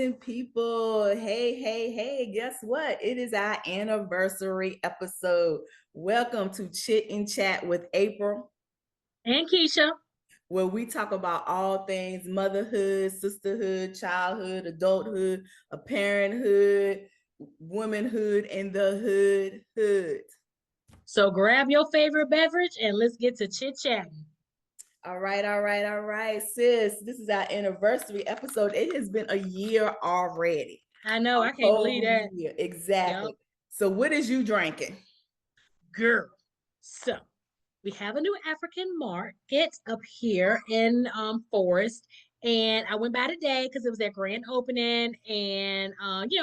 amazing people. Hey, guess what? It is our anniversary episode. Welcome to Chit and Chat with April, And Kisha. where we talk about all things motherhood, sisterhood, childhood, adulthood, a parenthood, womanhood, and the hood. So grab your favorite beverage and let's get to chit chatting. All right, sis. This is our anniversary episode. It has been a year already. I know, I A can't believe whole that. year. Exactly. Yep. So what is you drinking? Girl. So we have a new African market up here in Forest. And I went by today because it was their grand opening and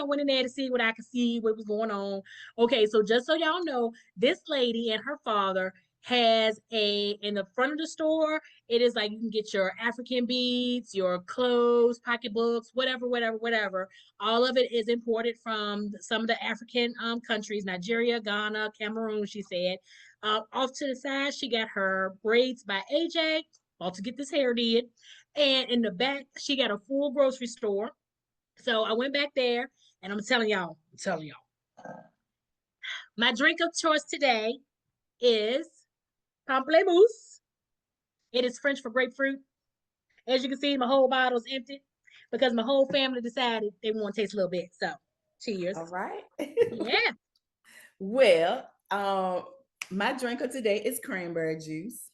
went in there to see what I could see, what was going on. Okay, so just so y'all know, this lady and her father has in the front of the store, it is like you can get your African beads, your clothes, pocketbooks, whatever. All of it is imported from some of the African countries, Nigeria, Ghana, Cameroon, she said. Off to the side, she got her braids by AJ, about to get this hair did. And in the back, she got a full grocery store. So I went back there and I'm telling y'all, my drink of choice today is pamplemousse. It is French for grapefruit. As you can see, my whole bottle is empty because my whole family decided they want to taste a little bit. So cheers. All right. Yeah. Well, my drink of today is cranberry juice.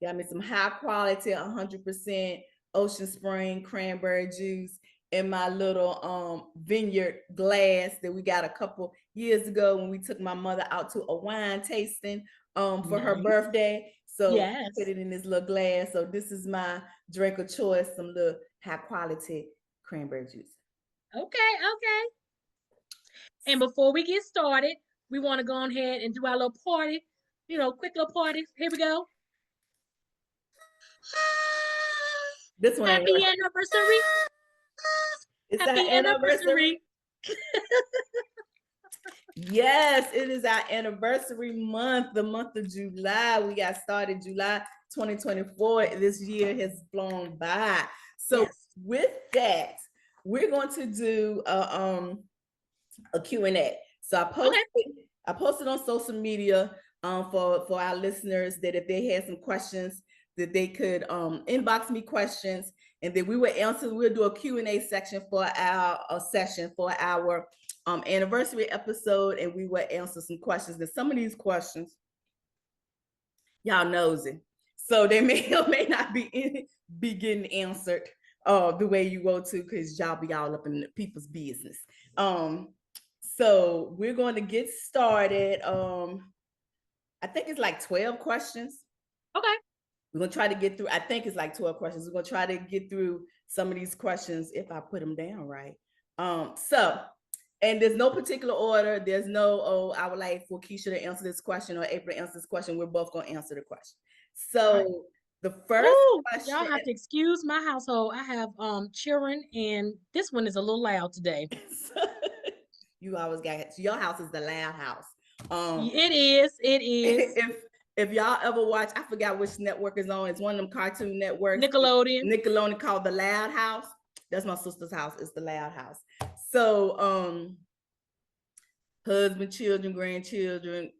Got me some high quality, 100% Ocean Spring cranberry juice in my little vineyard glass that we got a couple years ago when we took my mother out to a wine tasting for her Nice. birthday. So I put Yes. it in this little glass. So this is my drink of choice, some little high quality cranberry juice. Okay. And before we get started, we want to go ahead and do our little party, quick little party. Here we go. This one ain't Happy working. anniversary. It's our Happy anniversary. anniversary. Yes, it is our anniversary month, the month of July. We got started July 2024. This year has flown by. So Yes. with that, we're going to do a Q&A. So I posted on social media for our listeners that if they had some questions that they could inbox me questions and then we will answer. We'll do a Q&A section for our session for our anniversary episode, and we will answer some questions. And some of these questions, y'all nosy, so they may or may not be getting answered the way you want to, because y'all be all up in people's business. So we're going to get started. I think it's like 12 questions. Okay. We're going to try to get through, I think it's like 12 questions. We're going to try to get through some of these questions if I put them down right. And there's no particular order. There's no, I would like for Kisha to answer this question or April to answer this question. We're both going to answer the question. So the first question. Y'all have to excuse my household. I have children and this one is a little loud today. You always got, your house is the loud house. It is. If y'all ever watch, I forgot which network is on. It's one of them cartoon networks. Nickelodeon called The Loud House. That's my sister's house. It's The Loud House. So husband, children, grandchildren,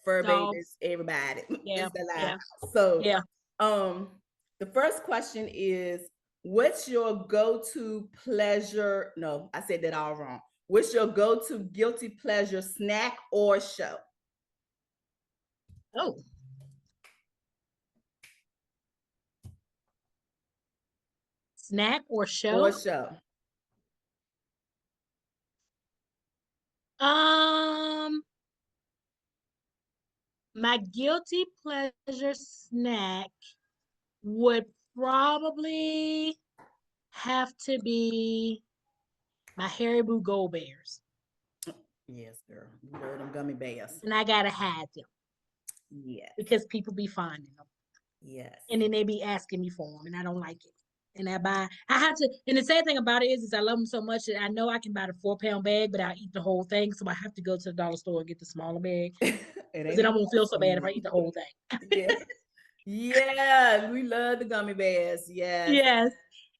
fur babies, everybody. Yeah. It's The Loud House. So yeah. The first question is, what's your go-to pleasure? No, I said that all wrong. What's your go-to guilty pleasure snack or show? Oh. Snack or show? Or show. My guilty pleasure snack would probably have to be my Haribo Gold Bears. Yes, girl. You love them gummy bears. And I gotta hide them. Yes. Because people be finding them. Yes. And then they be asking me for them, and I don't like it. And I have to, and the sad thing about it is I love them so much that I know I can buy the 4-pound bag, but I'll eat the whole thing. So I have to go to the dollar store and get the smaller bag. Because then I won't feel so bad if I eat the whole thing. Yeah. Yeah, we love the gummy bears. Yes. Yes.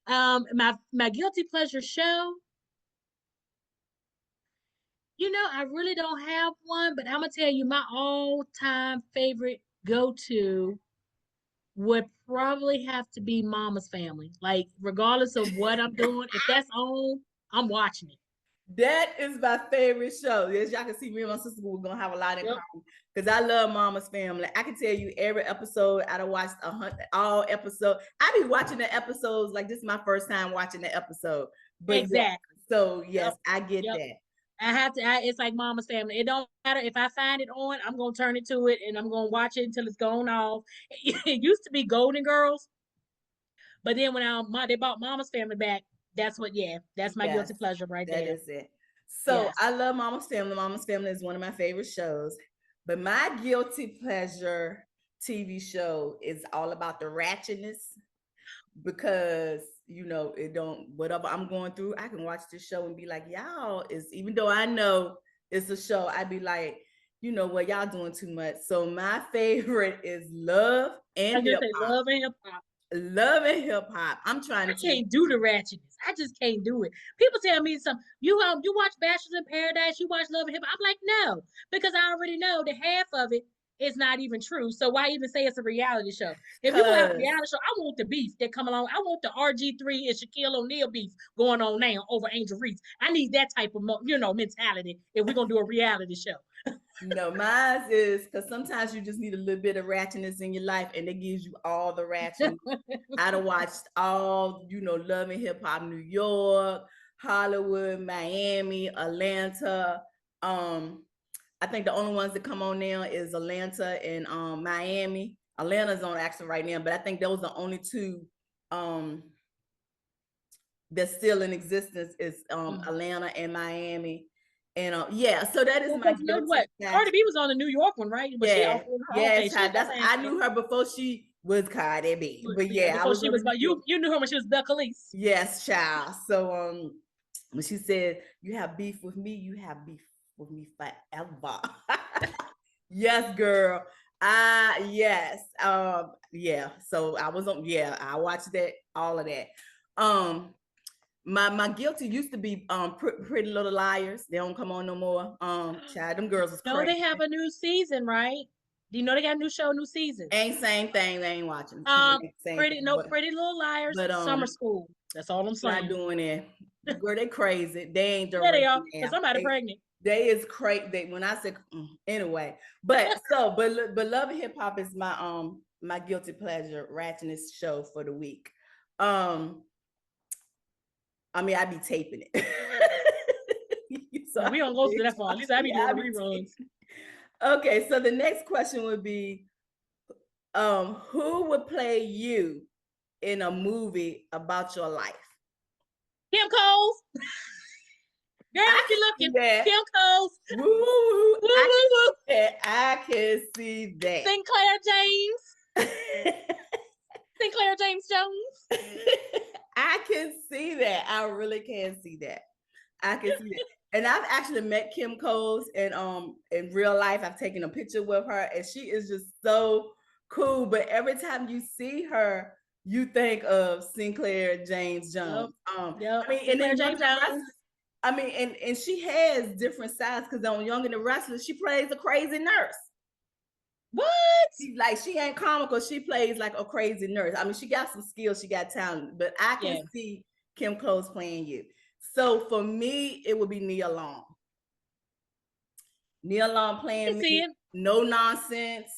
My guilty pleasure show. I really don't have one, but I'm gonna tell you my all-time favorite go-to would probably have to be Mama's Family. Like, regardless of what I'm doing, if that's on, I'm watching it. That is my favorite show. As y'all can see, me and my sister we're gonna have a lot in Yep. common because I love Mama's Family. I can tell you every episode. I done watched all episodes. I be watching the episodes like this is my first time watching the episode. But yeah, Exactly. so yes, Yep. I get Yep. that. I have to. It's like Mama's Family. It don't matter if I find it on. I'm gonna turn it to it, and I'm gonna watch it until it's gone off. It used to be Golden Girls, but then when they bought Mama's Family back, that's what. Yeah, that's my Yes, guilty pleasure right that there. is it. So Yes. I love Mama's Family. Mama's Family is one of my favorite shows. But my guilty pleasure TV show is all about the ratchetness because it don't whatever I'm going through, I can watch this show and be like, y'all is even though I know it's a show, I'd be like, what y'all doing too much. So my favorite is Love I and was gonna Hip say Hop. Love and Hip Hop. Love and Hip Hop. I'm I trying to tell can't do the ratchetness. I just can't do it. People tell me some you watch Bachelors in Paradise, you watch Love and Hip Hop. I'm like, no, because I already know that half of it is not even true. So why even say it's a reality show? If you're gonna have a because reality show, I want the beef that come along. I want the RG3 and Shaquille O'Neal beef going on now over Angel Reese. I need that type of mentality if we're gonna do a reality show. no, mine is because sometimes you just need a little bit of ratchetness in your life, and it gives you all the ratchetness. I done watched all, Love and Hip Hop, New York, Hollywood, Miami, Atlanta. I think the only ones that come on now is Atlanta and Miami. Atlanta's on actually right now, but I think those are the only two um that's still in existence is Atlanta and Miami. And yeah, so that is Well, my because you know guilty what, pleasure. Cardi B was on the New York one, right? But she Yeah, off on her. yeah, Okay, she child. That's that's I answer. knew her before she was Cardi B. But Yeah, yeah, I before was she on the was, New but York. you knew her when she was Belle Khalees. Yes, child. So when she said, "You have beef with me, you have beef with me forever." Yes, girl. Yes. Yeah. So I was on, yeah, I watched that, all of that. Um, my guilty used to be Pretty Little Liars. They don't come on no more. Child, them girls was No, crazy. they have a new season, right? Do you know they got a new show, new season? Ain't same thing. They ain't watching. Um, Ain't same pretty thing. no But Pretty Little Liars, but Summer School. That's all I'm not saying. doing it. Girl, they crazy. They ain't Yeah, they directing are. Cause now. somebody They pregnant. they is crazy. They when I said anyway, but Love and Hip Hop is my guilty pleasure ratchetness show for the week. Um, I mean I be taping it. So Well, we don't go to that far. At least I be yeah, doing I the be reruns. okay. So the next question would be, who would play you in a movie about your life? Kim Coles. Girl, I if you're can looking, see that. Kim Coles. Woo, woo, woo. Woo, woo, woo. I can see that. Sinclair James. Sinclair James Jones. I can see that. I really can see that. I can see that. And I've actually met Kim Coles and in real life. I've taken a picture with her and she is just so cool. But every time you see her, you think of Sinclair James Yep. Jones. Yep. I mean, and Sinclair then Young James and the Jones. Restless, I mean, and she has different sides because on Young and the Restless, she plays a crazy nurse. What? She ain't comical. She plays like a crazy nurse. I mean, she got some skills, she got talent, but I can Yeah. see Kim Coles playing you. So for me, it would be Nia Long. Nia Long I can playing see me, it. no nonsense.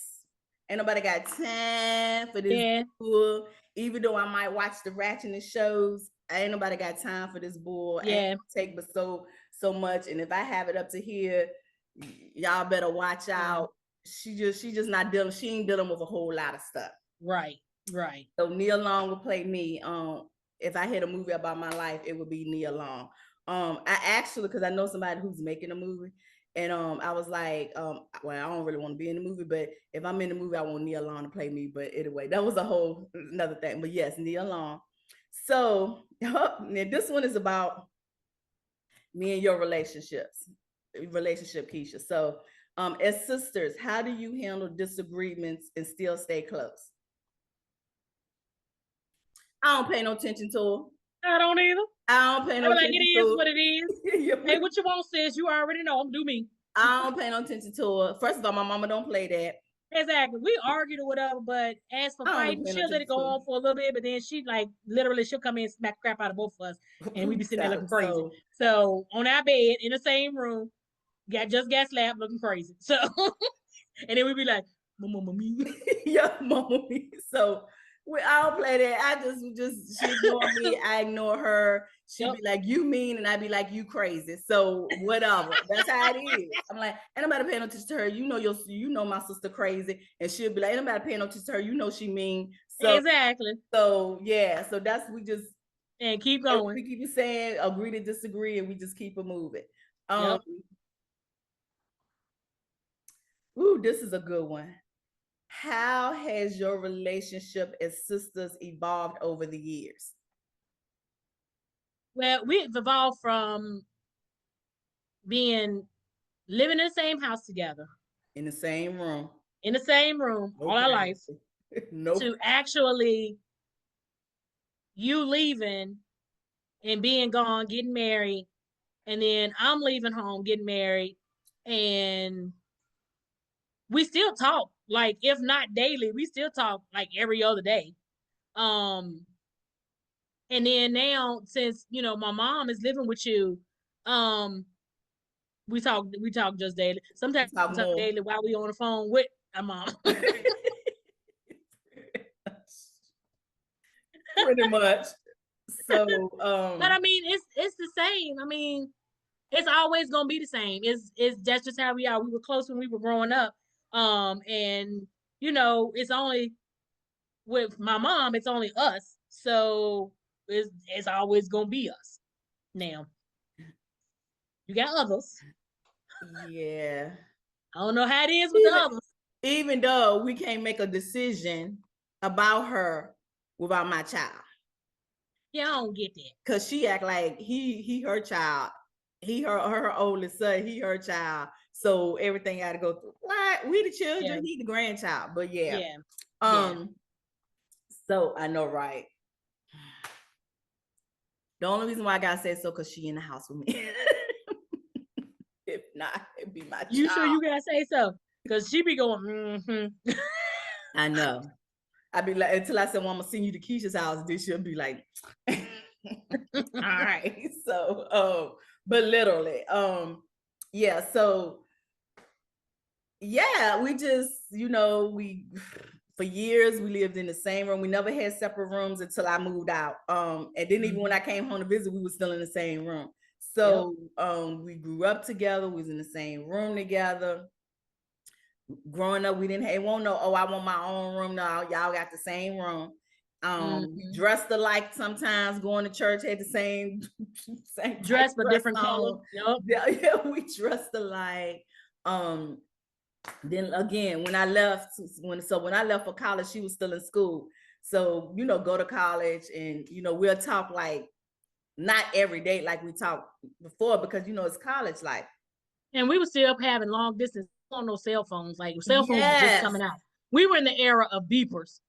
Ain't nobody got time for this Yeah. bull. Even though I might watch the ratchet shows, ain't nobody got time for this bull. I ain't Yeah. gonna take but so much. And if I have it up to here, y'all better watch Yeah. out. She just not dealing. She ain't dealing with a whole lot of stuff. Right. Right. So Nia Long would play me. If I had a movie about my life, it would be Nia Long. I actually, because I know somebody who's making a movie, and I was like, well, I don't really want to be in the movie, but if I'm in the movie, I want Nia Long to play me. But anyway, that was a whole another thing. But yes, Nia Long. So now this one is about me and your relationship, Kisha. So, as sisters, how do you handle disagreements and still stay close? I don't pay no attention to her. I don't either. I don't pay I no be like, it attention is to what it is. it. Hey, what you want, sis? You already know. I'm do me. I don't pay no attention to it. First of all, my mama don't play that. Exactly. We argued or whatever, but as for I don't fighting, be paying no she'll let attention it go to on for a little bit, but then she like literally she'll come in and smack crap out of both of us, it. and we be Please sitting there stop. looking crazy. So on our bed in the same room, got slapped looking crazy. So and then we be like, mama me. Yeah, mama. So I don't play that. I just she ignore me. I ignore her. She Yep. be like, you mean, and I be like, you crazy. So whatever. That's how it is. I'm like, ain't nobody paying no attention to her. You know my sister crazy, and she'll be like, ain't nobody paying no attention to her. You know she mean. Exactly. So yeah. So that's we just And keep going. we keep saying agree to disagree, and we just keep it moving. Yep. Ooh, this is a good one. How has your relationship as sisters evolved over the years? Well, we've evolved from being living in the same house together, In the same room. in the same room No all our life, privacy. No. to actually you leaving and being gone, getting married, and then I'm leaving home, getting married, and we still talk. Like if not daily, we still talk like every other day. Um, and then now since my mom is living with you, um, we talk just daily. Sometimes Talk we talk more. daily while we on the phone with my mom. Pretty much. So But I mean, it's the same. I mean, it's always gonna be the same. It's that's just how we are. We were close when we were growing up. And it's only with my mom, it's only us. So it's always gonna be us. Now, you got others. yeah. I don't know how it is with the Even others. even though we can't make a decision about her without my child. Yeah, I don't get that. Cause she act like he her child. He her oldest son, he her child. So everything gotta go through. What? We the children, Yeah. he the grandchild. But yeah. Yeah. Yeah. So I know, right? The only reason why I gotta say so because she in the house with me. If not, it'd be my You sure child. you gotta say so? Cause she be going, mm-hmm. I know. I'd be like, until I said, well, I'm gonna send you to Keisha's house, then she'll be like, all right. So but literally, yeah, so yeah, we just, we for years we lived in the same room. We never had separate rooms until I moved out. And then even when I came home to visit, we were still in the same room. So we grew up together, we was in the same room together. Growing up, we didn't have, it won't know, oh, I want my own room. No, y'all got the same room. Dressed alike sometimes, going to church, had the same type Dress but dress different color. on. Yep. Yeah, we dressed alike. Then again, when I left for college, she was still in school. So, go to college and we'll talk like not every day like we talked before because it's college life. And we were still having long distance on no cell phones. Like cell phones was just Yes. coming out. We were in the era of beepers.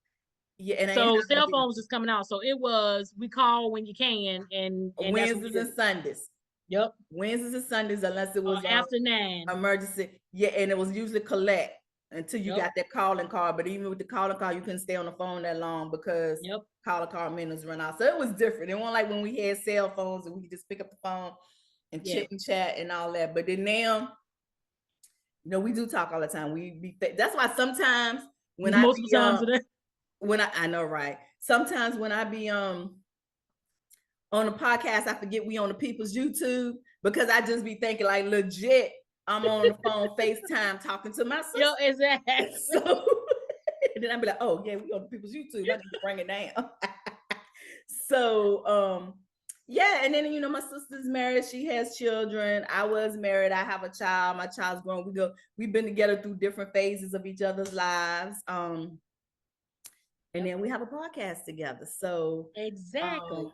Yeah, and So cell phones just coming out. So it was we call when you can and that's what we Wednesdays did. and Sundays. Yep. Wednesdays and Sundays, unless it was After 9. emergency. Yeah, and it was usually collect until you Yep. got that calling card. But even with the calling card, you couldn't stay on the phone that long because calling card minutes run out. So it was different. It wasn't like when we had cell phones and we could just pick up the phone and chit and chat and all that. But then now, we do talk all the time. That's why sometimes when I multiple be times a day. when I know, right? Sometimes when I be on the podcast, I forget we on the people's YouTube because I just be thinking like legit. I'm on the phone FaceTime talking to my sister. Yo, exactly. So and then I'd be like, oh yeah, we on the people's YouTube. I need to bring it down. So yeah, and then my sister's married, she has children. I was married, I have a child, my child's grown. We've been together through different phases of each other's lives. And then we have a podcast together. So exactly.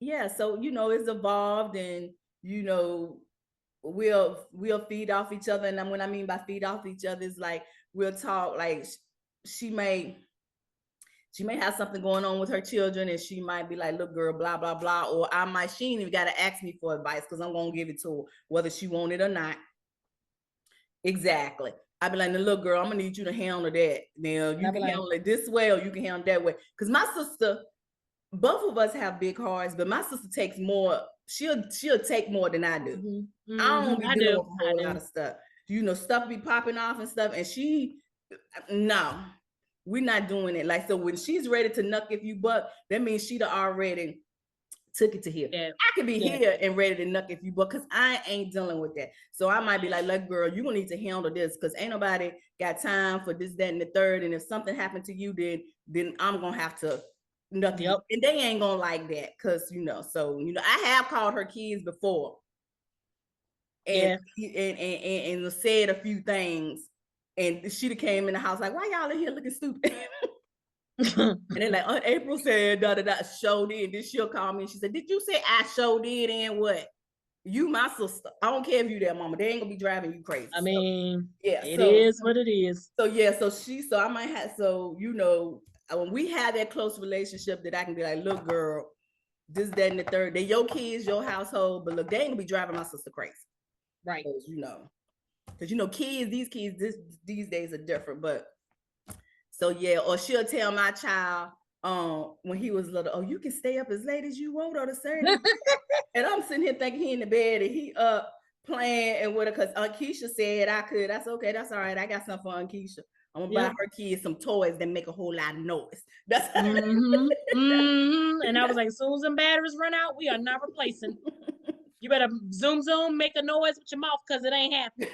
Yeah, so it's evolved, and we'll feed off each other. And when I mean by feed off each other is like we'll talk like she she may have something going on with her children, and she might be like, look, girl, blah, blah, blah. Or she ain't even got to ask me for advice because I'm going to give it to her, whether she want it or not. Exactly. I'd be like, now, look, girl, I'm going to need you to handle that. Now, you can handle it this way or you can handle that way. Because my sister, both of us have big hearts, but my sister takes more. She'll take more than I do. I don't be dealing with a whole lot of stuff. Stuff be popping off and stuff. And no, we're not doing it. Like, so when she's ready to knuck if you buck, that means she'd already took it to here. Yeah. I could be here and ready to knuck if you buck, because I ain't dealing with that. So I might be like, look, girl, you're gonna need to handle this, because ain't nobody got time for this, that, and the third. And if something happened to you, then I'm gonna have to knuck you. And they ain't gonna like that, because I have called her kids before. And and said a few things, and she'd have came in the house like, why y'all in here looking stupid? And then like, Aunt April said, showed it. Then she'll call me and she said, did you say I showed it? And what? You my sister. I don't care if you there, mama. They ain't gonna be driving you crazy. I mean, it is what it is. So I might have, when we have that close relationship, that I can be like, look, girl, this, that, and the third. They're your kids, your household, but look, they ain't gonna be driving my sister crazy. Right. Because these kids these days are different. But so or she'll tell my child when he was little, oh, you can stay up as late as you want on a Saturday. And I'm sitting here thinking he in the bed and he up playing and with her, because Aunt Kisha said I could. I said, okay, that's all right. I got something for Aunt Kisha. I'm gonna buy her kids some toys that make a whole lot of noise. That's And I was like, as soon as them batteries run out, we are not replacing. You better zoom, make a noise with your mouth, because it ain't happening.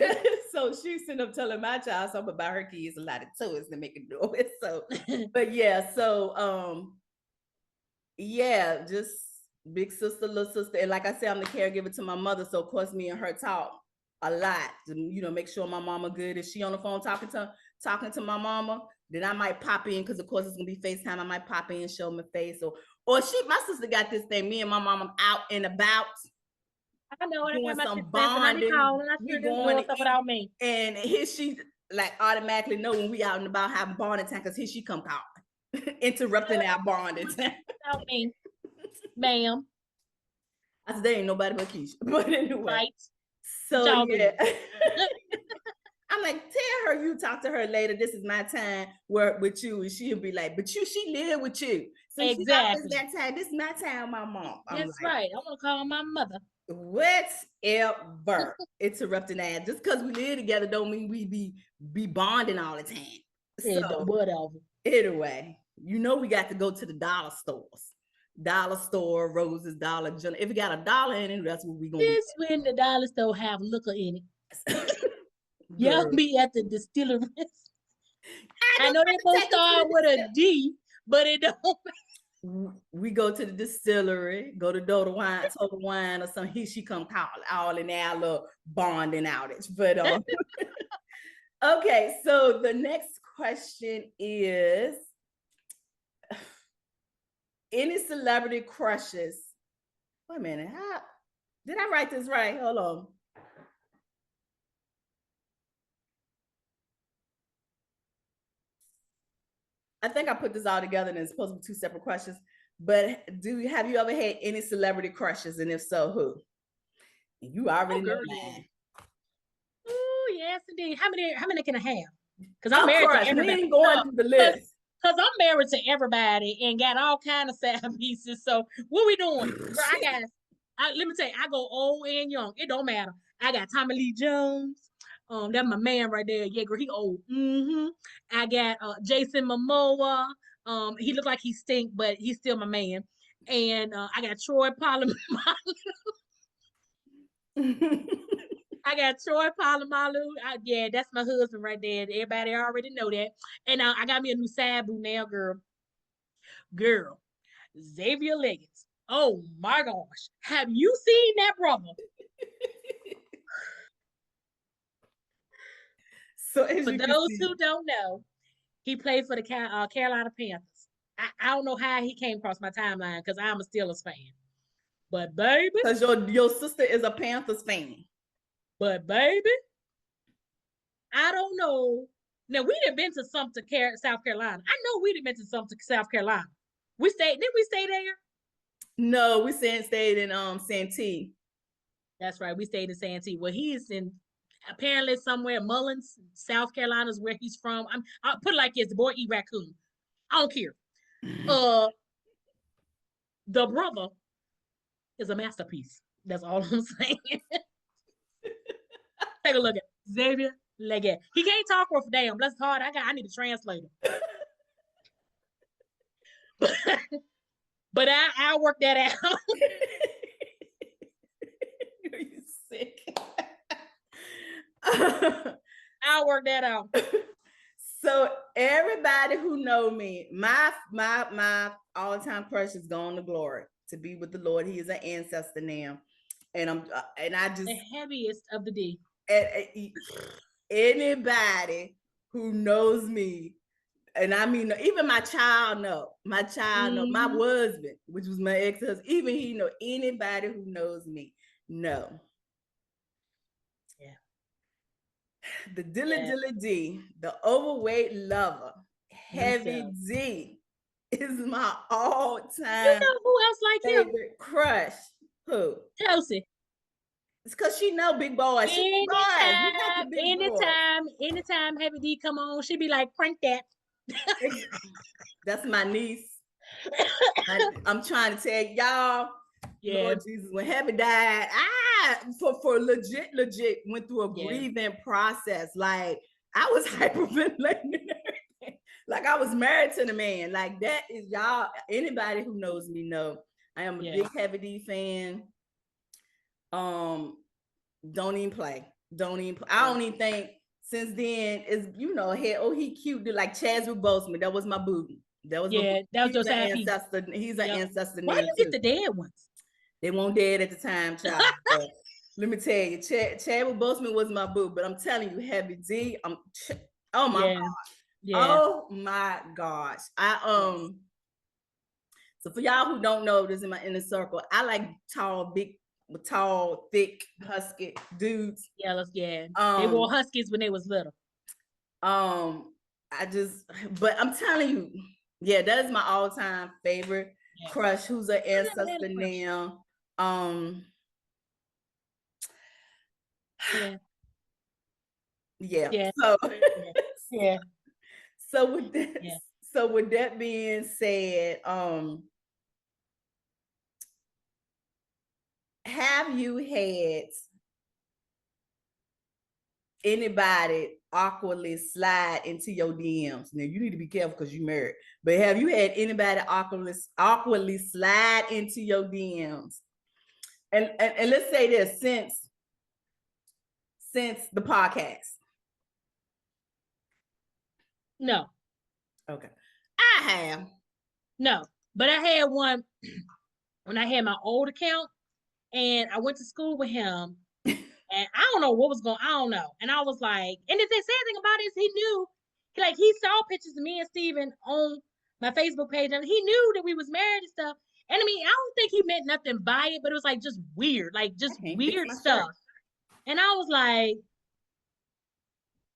So she's sitting up telling my child something about her kids a lot of toys to make a noise. So, but just big sister, little sister. And like I said, I'm the caregiver to my mother. So of course, me and her talk a lot to, make sure my mama good. If she on the phone talking to my mama, then I might pop in, because of course it's gonna be FaceTime. I might pop in, show my face, or my sister got this thing. Me and my mama out and about. I know it. I got my some bonding. We going to stuff without me. And here she like automatically know when we out and about having bonding time, because here she come calling, interrupting our bonding time. Without me, ma'am. I said, there ain't nobody but Kisha. But anyway. Right. So I'm like, tell her you talk to her later. This is my time with you. And she'll be like, but she live with you. So exactly. That time. This is my time, my mom. That's right. I want to call my mother. Whatever. Interrupting that. Just because we live together don't mean we be bonding all the time. So whatever. Anyway, we got to go to the dollar stores. Dollar store, Rose's, Dollar General. If we got $1 in it, that's what we gonna. This when the dollar store have liquor in it. Y'all be at the distillery. I know they both start with a D, but it don't. We go to the distillery, go to Total Wine or something. She come call all in our little bonding outage. But okay, so the next question is, any celebrity crushes? Wait a minute, did I write this right? Hold on. I think I put this all together and it's supposed to be 2 separate questions. But have you ever had any celebrity crushes? And if so, who? You already know mine. Oh, yes, indeed. How many can I have? Because I'm married to everybody. We ain't going through the list. Because I'm married to everybody and got all kind of side pieces. So what we doing? Girl, let me tell you, I go old and young. It don't matter. I got Tommy Lee Jones. That's my man right there. Yeah, girl, he old. I got Jason Momoa. He looked like he stink, but he's still my man. And I got Troy Polamalu. I got Troy Polamalu. Yeah, that's my husband right there. Everybody already know that. And I got me a new side boo now, girl. Girl, Xavier Leggins. Oh my gosh. Have you seen that brother? So for those who don't know, he played for the Carolina Panthers. I don't know how he came across my timeline, because I'm a Steelers fan. But baby, because your sister is a Panthers fan. But baby, I don't know Now we done been to Sumter, South Carolina. I know we done been to Sumter, South Carolina. Didn't we stay there? No, we stayed in Santee. That's right. We stayed in Santee. Well, he's in apparently somewhere Mullins, South Carolina is where he's from. I'll put it like this: the boy eat raccoon. I don't care. The brother is a masterpiece. That's all I'm saying. Take a look at Xavier Leggett. He can't talk worth a damn. Bless his heart. I need a translator. But I'll work that out. You sick. I'll work that out. So everybody who know me, my all-time crush is gone to glory to be with the Lord. He is an ancestor now, and I just the heaviest of the D. Anybody who knows me, and I mean even my child know, my husband, which was my ex-husband, even he know. Anybody who knows me know. Yeah. The Dilla D, the overweight lover, Heavy D is my all-time. You know who else like favorite him? Crush. Who? Chelsea. It's because she know big boys. Anytime Heavy D come on, she be like, crank that. That's my niece. I'm trying to tell y'all, Lord Jesus, when Heavy died, I for legit went through a grieving process. Like I was hyperventilating and everything. Like I was married to the man. Like that is y'all. Anybody who knows me know I am a big Heavy D fan. Don't even play. I don't even think since then is he cute like Chadwick Boseman. That was my boo. That was that was your ancestor. He's an ancestor. Why you get the dead ones? They weren't dead at the time, child. But let me tell you, Chadwick Boseman was my boo. But I'm telling you, Heavy D, oh my gosh. Yeah. Oh my gosh. So for y'all who don't know, this is in my inner circle. I like tall, thick, husky dudes. Yeah. They wore huskies when they was little. But I'm telling you, that is my all-time favorite crush. Who's an ancestor now? So with this, so with that being said, have you had anybody awkwardly slide into your DMs? Now you need to be careful because you're married, but have you had anybody awkwardly slide into your DMs? And let's say this, since the podcast. No. Okay. I have. No, but I had one when I had my old account and I went to school with him and I don't know what was going on. I don't know. And I was like, and the sad thing about it is he knew, he saw pictures of me and Steven on my Facebook page and he knew that we was married and stuff. And I mean, I don't think he meant nothing by it, but it was like just weird, weird stuff. And I was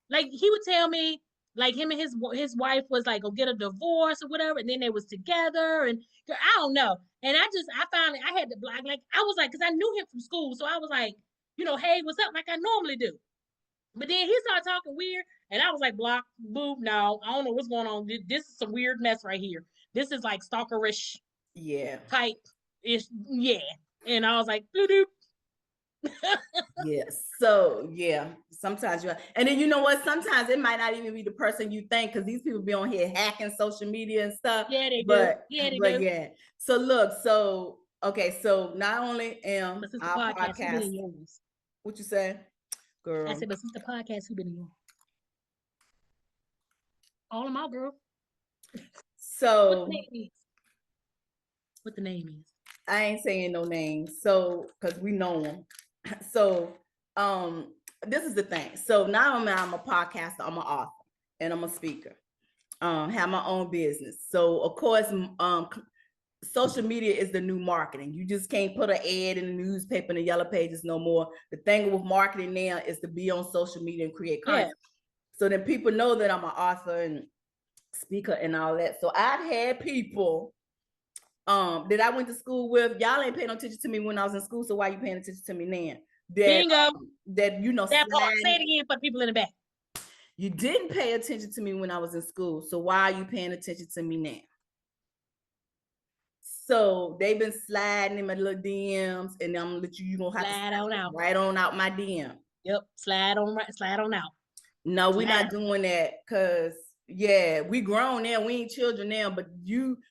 like he would tell me, like him and his wife was like, go get a divorce or whatever. And then they was together and I don't know. And I finally, I had to block, I was like, cause I knew him from school. So I was like, hey, what's up? Like I normally do. But then he started talking weird and I was like, block, boop. No, I don't know what's going on. This is some weird mess right here. This is like stalkerish type ish. Yeah. And I was like, doo-doo. So sometimes and then you know what, sometimes it might not even be the person you think, because these people be on here hacking social media and stuff. They do. So look, so not only am our podcast, what you say, girl? I said, but since the podcast, who been in yours? All of my girl. So what the name is? I ain't saying no names, so because we know them. So this is the thing. So not only I'm a podcaster, I'm an author and I'm a speaker. Have my own business. So of course, social media is the new marketing. You just can't put an ad in the newspaper and the yellow pages no more. The thing with marketing now is to be on social media and create content. So then people know that I'm an author and speaker and all that. So I've had people that I went to school with. Y'all ain't paying no attention to me when I was in school, so why you paying attention to me now? Bingo. That you know, that part. Say it again for the people in the back. You didn't pay attention to me when I was in school, so why are you paying attention to me now? So they've been sliding in my little DMs, and I'm gonna let you. You gonna have slide to on out. Right on out my DM. Yep, slide on out. No, we're not doing that because yeah, we grown now. We ain't children now, but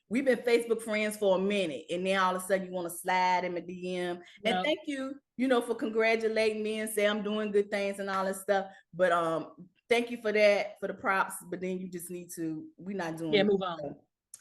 we've been Facebook friends for a minute, and now all of a sudden you want to slide in my DM. And thank you, for congratulating me and say I'm doing good things and all that stuff. But thank you for that, for the props. But then you just need to. We're not doing. Yeah, move on. So,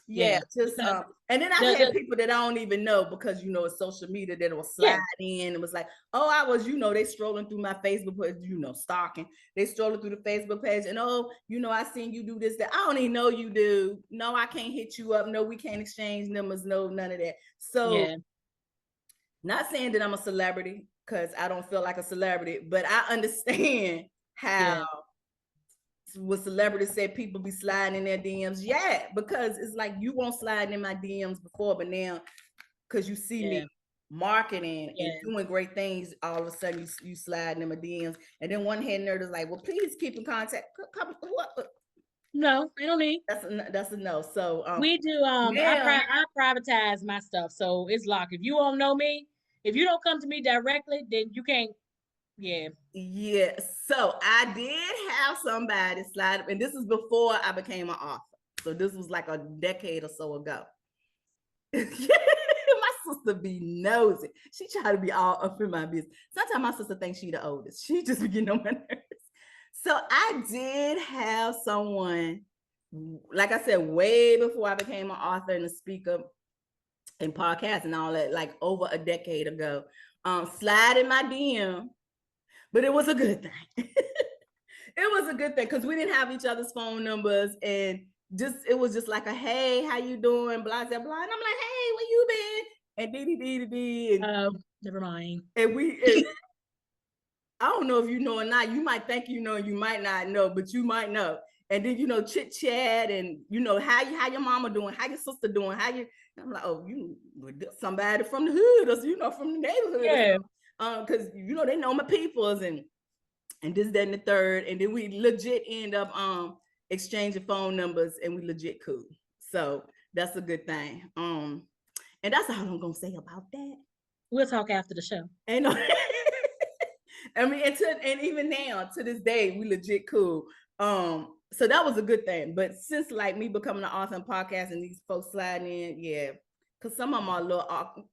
yeah, just and then I've had people that I don't even know because it's social media that will slide in and was like, oh, I was, they strolling through my Facebook page, stalking. They strolling through the Facebook page and I seen you do this, that. I don't even know you do. No, I can't hit you up. No, we can't exchange numbers. No, none of that. So not saying that I'm a celebrity because I don't feel like a celebrity, but I understand how what celebrities said people be sliding in their DMs. Yeah, because it's like you won't slide in my DMs before, but now because you see me marketing and doing great things, all of a sudden you slide in my DMs. And then one head nerd is like, well, please keep in contact. No, I don't need. That's a no. So we do I privatize my stuff. So it's locked. If you don't know me, if you don't come to me directly, then you can't. Yeah. So I did have somebody slide, and this is before I became an author. So this was like a decade or so ago. My sister be nosy. She try to be all up in my business. Sometimes my sister thinks she the oldest. She just be getting on my nerves. So I did have someone, like I said, way before I became an author and a speaker and podcast and all that, like over a decade ago, slide in my DM. But it was a good thing. It was a good thing because we didn't have each other's phone numbers, and it was just like a hey, how you doing? Blah blah blah. And I'm like, hey, where you been? And dee. Never mind. And I don't know if you know or not. You might think you know, you might not know, but you might know. And then chit chat and how your mama doing, how your sister doing, how you. I'm like, oh, you somebody from the hood or from the neighborhood. Yeah. Because they know my peoples and this, that, and the third, and then we legit end up exchanging phone numbers, and we legit cool. So that's a good thing. And that's all I'm gonna say about that. We'll talk after the show. And I mean, and even now to this day, we legit cool. So that was a good thing. But since like me becoming an author and podcast and these folks sliding in, yeah, because some of them are a little awkward.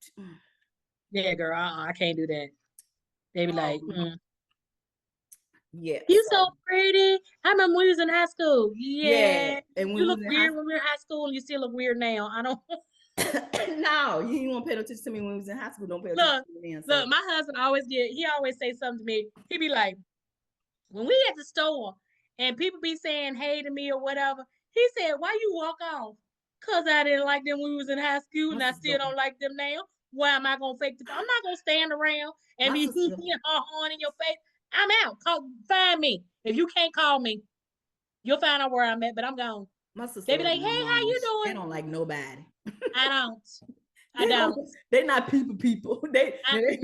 Yeah, girl, I can't do that. They be like, yeah, you so pretty. I remember when we was in high school. Yeah, and you look weird when we were in high school, and you still look weird now. I don't. No, you didn't want to pay no attention to me when we was in high school. Don't pay attention to me. Look, my husband he always say something to me. He be like, when we at the store and people be saying hey to me or whatever, he said, why you walk off? Because I didn't like them when we was in high school, and I still don't like them now. Why am I gonna fake I'm not gonna stand around and be horn in your face. I'm out. Find me. If you can't call me, you'll find out where I'm at, but I'm gone. My sister, they be like, hey, how you doing? They don't like nobody. I don't. They're not people. They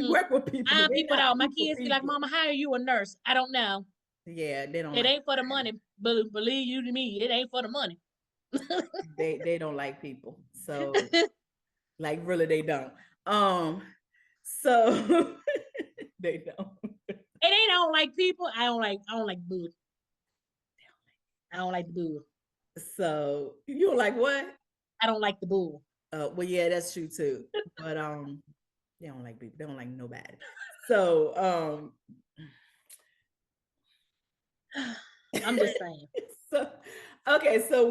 work with people. I'm people out. My kids be like, Mama, how are you a nurse? I don't know. Yeah, they don't. It ain't for the money. But believe you to me, it ain't for the money. they don't like people. So like really they don't. So they don't. It ain't I don't like people. I don't like boo. I don't like the boo. So you don't like what? I don't like the boo. Well, yeah, that's true too. But they don't like people. They don't like nobody. So I'm just saying. So okay, so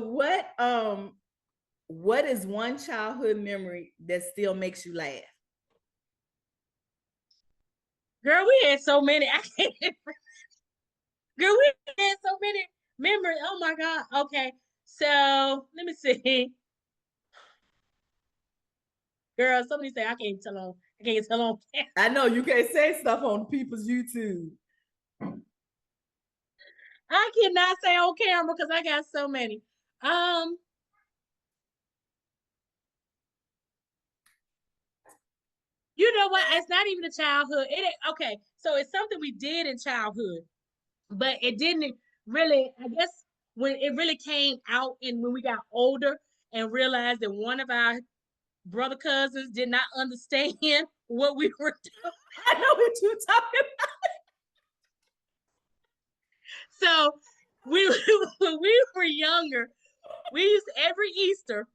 what is one childhood memory that still makes you laugh? Girl, we had so many. I can't. Girl, we had so many memories. Oh my God. Okay. So let me see. Girl, somebody say I can't tell on. I can't tell on. I know you can't say stuff on people's YouTube. I cannot say on camera because I got so many. You know what? It's not even a childhood. Okay. So it's something we did in childhood, but it didn't really. I guess when it really came out and when we got older and realized that one of our brother cousins did not understand what we were doing. I know what you're talking about. So when we were younger, we used every Easter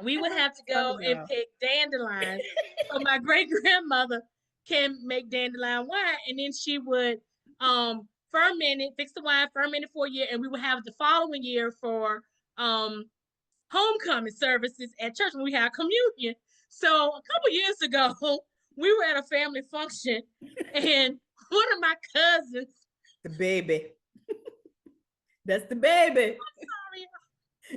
we would have to go and pick dandelions. So my great grandmother can make dandelion wine, and then she would ferment it, fix the wine, ferment it for a year, and we would have the following year for homecoming services at church when we had communion. So a couple years ago, we were at a family function, and one of my cousins, the baby. That's the baby. I'm sorry.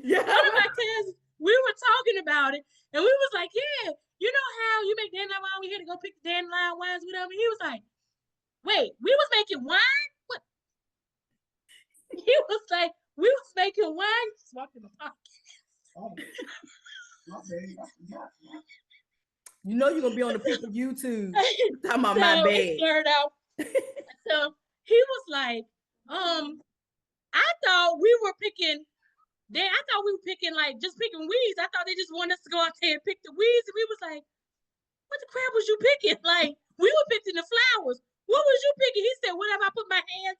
Yeah. One of my cousins, we were talking about it, and we was like, yeah, you know how you make dandelion wine? We had to go pick the dandelion wines with them. And he was like, wait, we was making wine? What? He was like, we was making wine? He just walked in the pocket. You know you're gonna be on the people YouTube talking about my bag. Out. So he was like, I thought we were picking. I thought we were picking just picking weeds. I thought they just wanted us to go out there and pick the weeds, and we was like, what the crap was you picking? Like we were picking the flowers. What was you picking? He said, whatever I put my hands.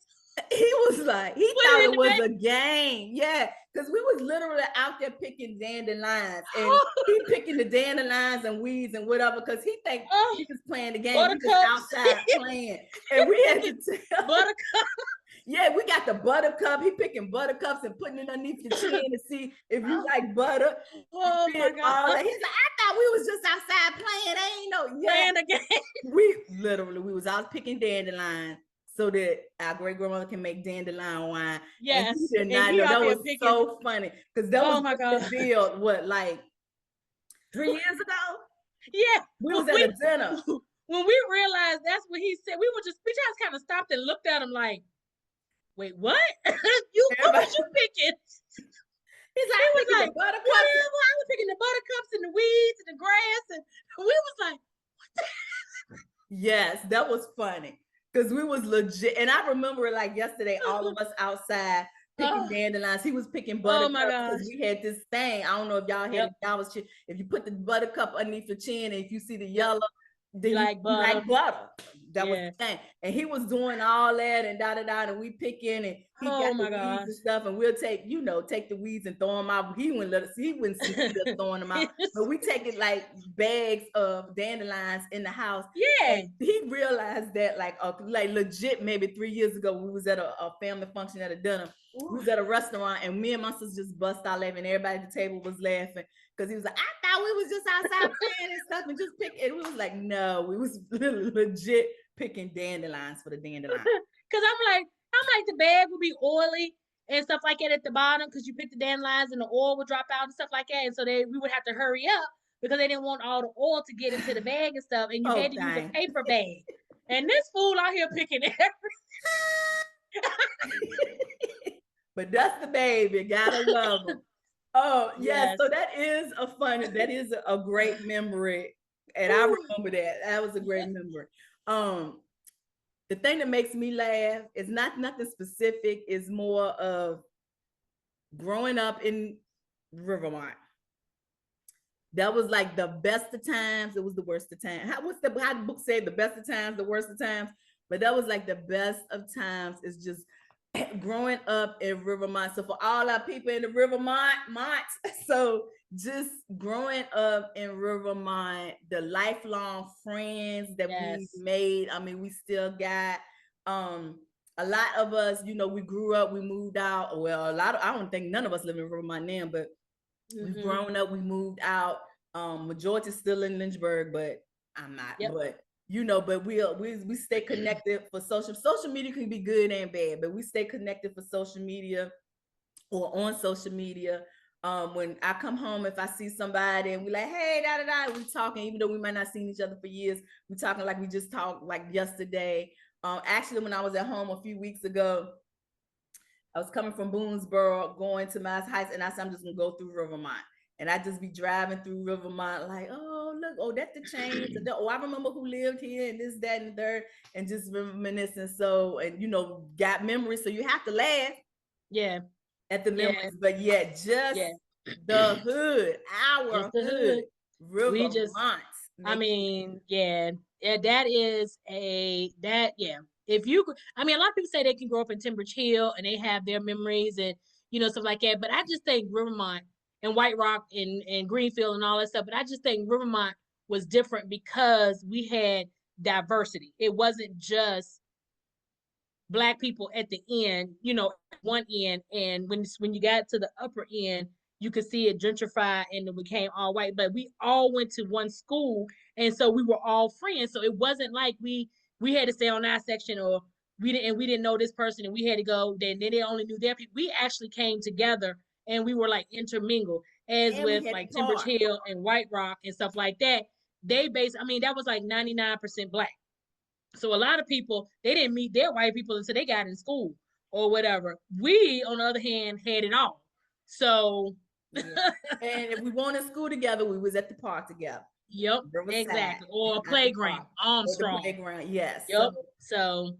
He was like, he thought it was a game. Yeah, because we was literally out there picking dandelions and he picking the dandelions and weeds and whatever because he think he was playing the game. He was outside playing. And we had to tell buttercup. Yeah, we got the buttercup. He picking buttercups and putting it underneath your chin to see if you like butter. Oh my God. He's like, I thought we was just outside playing. Ain't no playing the game. We was out picking dandelions so that our great grandmother can make dandelion wine. Yes. And he did not know. That was picking... so funny. Because that was the deal, like 3 years ago? Yeah. We was at a dinner. When we realized that's what he said, we just kind of stopped and looked at him like, wait, what? What was you picking? He's like, he was like, buttercups. I was picking the buttercups and the weeds and the grass, and we was like, what the hell? Yes, that was funny. Because we was legit. And I remember like yesterday, all of us outside picking dandelions. He was picking buttercups because we had this thing. I don't know if y'all had it. Y'all was if you put the buttercup underneath your chin and if you see the yellow, then you like butter. That was the thing. And he was doing all that and and we picking and he got the weeds and stuff. And we'll take the weeds and throw them out. He wouldn't let us, see us throwing them out. But we taking like bags of dandelions in the house. Yeah. And he realized that like legit maybe 3 years ago, we was at a family function at a dinner. Ooh. We was at a restaurant and me and my sister just bust out laughing. Everybody at the table was laughing. Because he was like, I thought we was just outside playing and stuff and just picking. And we was like, no, we was legit picking dandelions for the dandelions. Because I'm like, the bag would be oily and stuff like that at the bottom because you pick the dandelions and the oil would drop out and stuff like that. And so we would have to hurry up because they didn't want all the oil to get into the bag and stuff. And you had to use a paper bag. And this fool out here picking everything. But that's the baby. Gotta love him. Oh, yes. So that is a great memory. And I remember that. That was a great memory. The thing that makes me laugh is nothing specific, is more of growing up in Rivermont. That was like the best of times. It was the worst of times. How the book said the best of times, the worst of times. But that was like the best of times. It's just growing up in Rivermont. So for all our people in the Rivermont, so just growing up in Rivermont, the lifelong friends that we made. I mean, we still got a lot of us, we grew up, we moved out. Well, I don't think none of us live in Rivermont now, but we've grown up, we moved out. Majority still in Lynchburg, but I'm not. But but we stay connected for social media. Can be good and bad, but we stay connected for social media or on social media. When I come home, if I see somebody and we like, hey, we talking, even though we might not seen each other for years, we talking like we just talked like yesterday. Actually, when I was at home a few weeks ago, I was coming from Boonesboro, going to Mass Heights, and I said, I'm just gonna go through Rivermont. And I just be driving through Rivermont, like, oh, look, oh, that's the change. Oh, I remember who lived here, and this, that, and third, and just reminiscing. So, and got memories. So you have to laugh at the memories, but just the hood, just our the hood. We just, Rivermont. I mean, that is If you, I mean, a lot of people say they can grow up in Timbridge Hill and they have their memories and stuff like that. But I just think Rivermont and White Rock and Greenfield and all that stuff. But I just think Rivermont was different because we had diversity. It wasn't just Black people at the end, one end, and when you got to the upper end, you could see it gentrify and it became all white. But we all went to one school, and so we were all friends. So it wasn't like we had to stay on our section, or we didn't know this person and we had to go. Then they only knew their people. We actually came together and we were like intermingled, as and with we had like to Timbridge park. Hill and White Rock and stuff like that. I mean, that was like 99% Black. So a lot of people, they didn't meet their white people until they got in school or whatever. We, on the other hand, had it all. So And if we weren't in school together, we was at the park together. Yep, Riverside, exactly. Or a at the playground, park, or the Armstrong. playground. Yes. Yep. So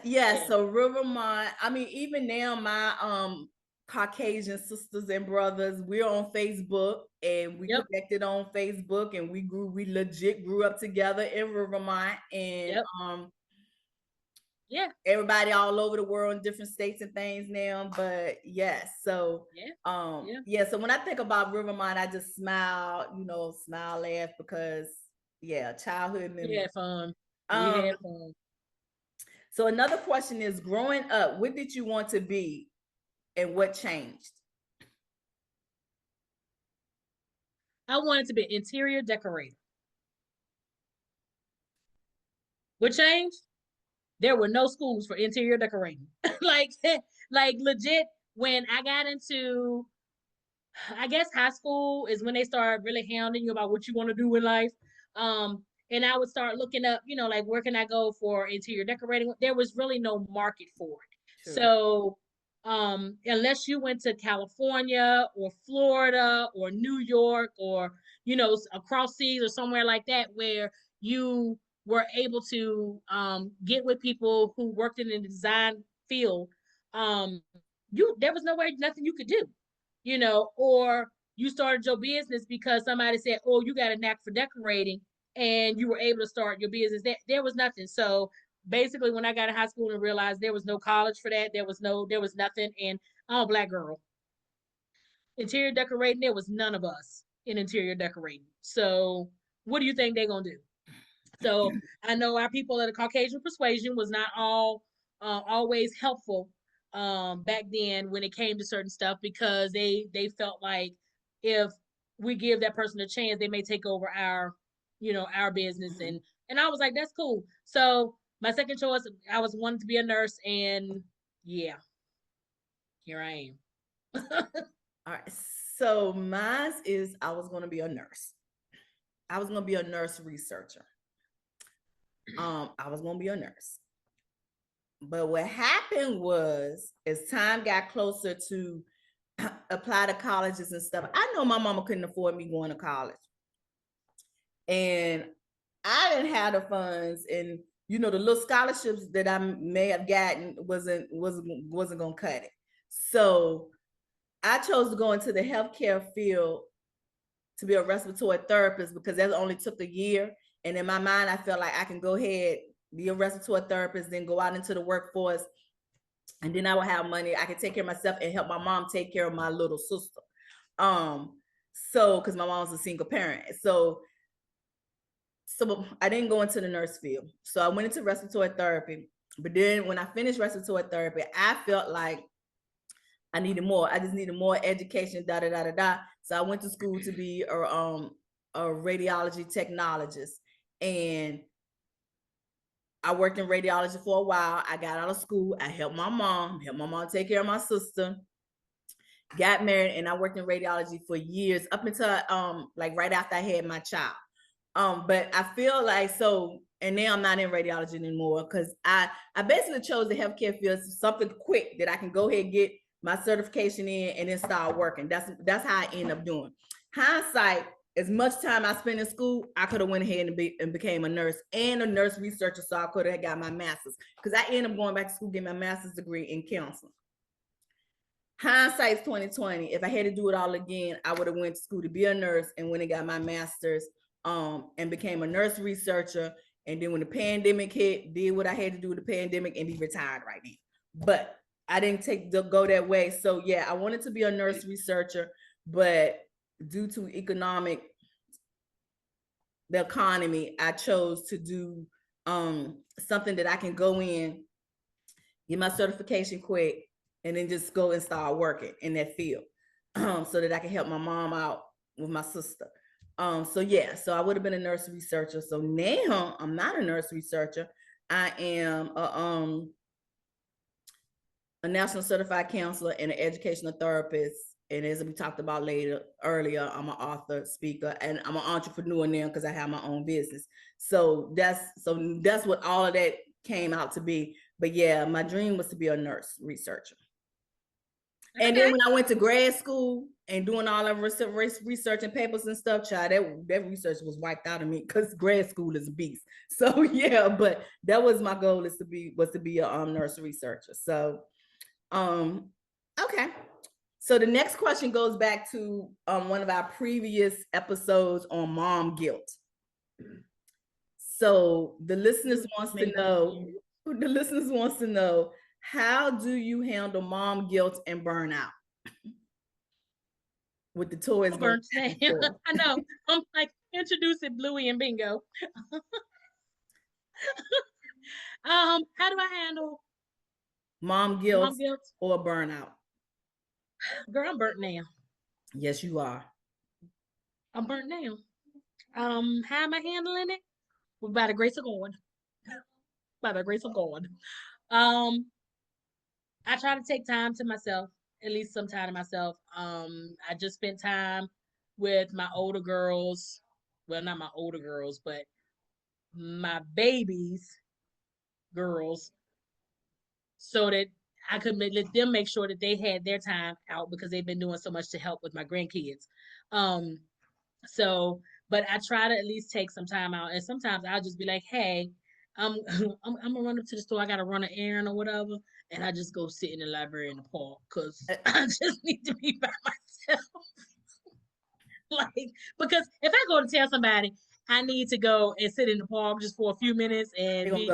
yeah. So Rivermont. I mean, even now, my Caucasian sisters and brothers, we're on Facebook and we connected on Facebook, and we legit grew up together in Rivermont, and everybody all over the world in different states and things now. But yes, so so when I think about Rivermont, I just smile, smile, laugh, because childhood memories. We had fun. We had fun. So another question is, growing up, what did you want to be and what changed? I wanted to be an interior decorator. What changed? There were no schools for interior decorating. like legit, when I got into, I guess, high school is when they start really hounding you about what you want to do in life. And I would start looking up, like, where can I go for interior decorating? There was really no market for it. True. So unless you went to California or Florida or New York or, across seas or somewhere like that, where you were able to get with people who worked in the design field, there was nowhere, nothing you could do, or you started your business because somebody said, oh, you got a knack for decorating, and you were able to start your business. There was nothing. So basically, when I got in high school and realized there was no college for that, there was nothing. And I'm a Black girl. Interior decorating, there was none of us in interior decorating. So what do you think they're gonna do? So I know our people of the Caucasian persuasion was not always helpful back then when it came to certain stuff, because they felt like if we give that person a chance, they may take over our business. And I was like, that's cool. So my second choice, I was wanting to be a nurse, and here I am. All right. So mine is, I was going to be a nurse. I was going to be a nurse researcher. I was going to be a nurse. But what happened was, as time got closer to apply to colleges and stuff, I know my mama couldn't afford me going to college. And I didn't have the funds, and the little scholarships that I may have gotten wasn't gonna cut it. So I chose to go into the healthcare field to be a respiratory therapist, because that only took a year. And in my mind, I felt like I can go ahead, be a respiratory therapist, then go out into the workforce, and then I will have money. I can take care of myself and help my mom take care of my little sister. So because my mom was a single parent, so I didn't go into the nurse field. So I went into respiratory therapy. But then when I finished respiratory therapy, I felt like I needed more. I just needed more education, da da da da da. So I went to school to be a radiology technologist, and I worked in radiology for a while. I got out of school. I helped my mom take care of my sister. Got married, and I worked in radiology for years, up until like right after I had my child. But I feel like, so And now I'm not in radiology anymore because I basically chose the healthcare field, something quick that I can go ahead and get my certification in and then start working. That's how I end up doing. Hindsight, as much time I spent in school, I could have went ahead and became a nurse and a nurse researcher, so I could have got my master's, because I ended up going back to school, getting my master's degree in counseling. Hindsight's 2020. If I had to do it all again, I would have went to school to be a nurse and went and got my master's, and became a nurse researcher. And then when the pandemic hit, did what I had to do with the pandemic and be retired right now. But I didn't go that way. So yeah, I wanted to be a nurse researcher, but due to the economy, I chose to do something that I can go in, get my certification quick, and then just go and start working in that field, so that I can help my mom out with my sister. So yeah, so I would have been a nurse researcher. So now I'm not a nurse researcher. I am a national certified counselor and an educational therapist. And as we talked about earlier, I'm an author, speaker, and I'm an entrepreneur now because I have my own business. So that's what all of that came out to be. But yeah, my dream was to be a nurse researcher. Okay. And then when I went to grad school and doing all of research and papers and stuff, child, that research was wiped out of me because grad school is a beast. So yeah, but that was my goal, was to be a nurse researcher. So okay. So the next question goes back to one of our previous episodes on mom guilt. So the listeners wants to know, how do you handle mom guilt and burnout? With the toys going back and forth. I know. I'm like, introduce it, Bluey and Bingo. How do I handle mom guilt or burnout? Girl, I'm burnt now. Yes, you are. I'm burnt now. How am I handling it? Well, by the grace of God. By the grace of God. I try to take time to myself, at least some time to myself. I just spent time with my older girls. Well, not my older girls, but my babies, girls, so that I could let them make sure that they had their time out because they've been doing so much to help with my grandkids. So, but I try to at least take some time out, and sometimes I'll just be like, "Hey, I'm gonna run up to the store. I gotta run an errand or whatever," and I just go sit in the library in the park because I just need to be by myself. Like, because if I go to tell somebody I need to go and sit in the park just for a few minutes and be,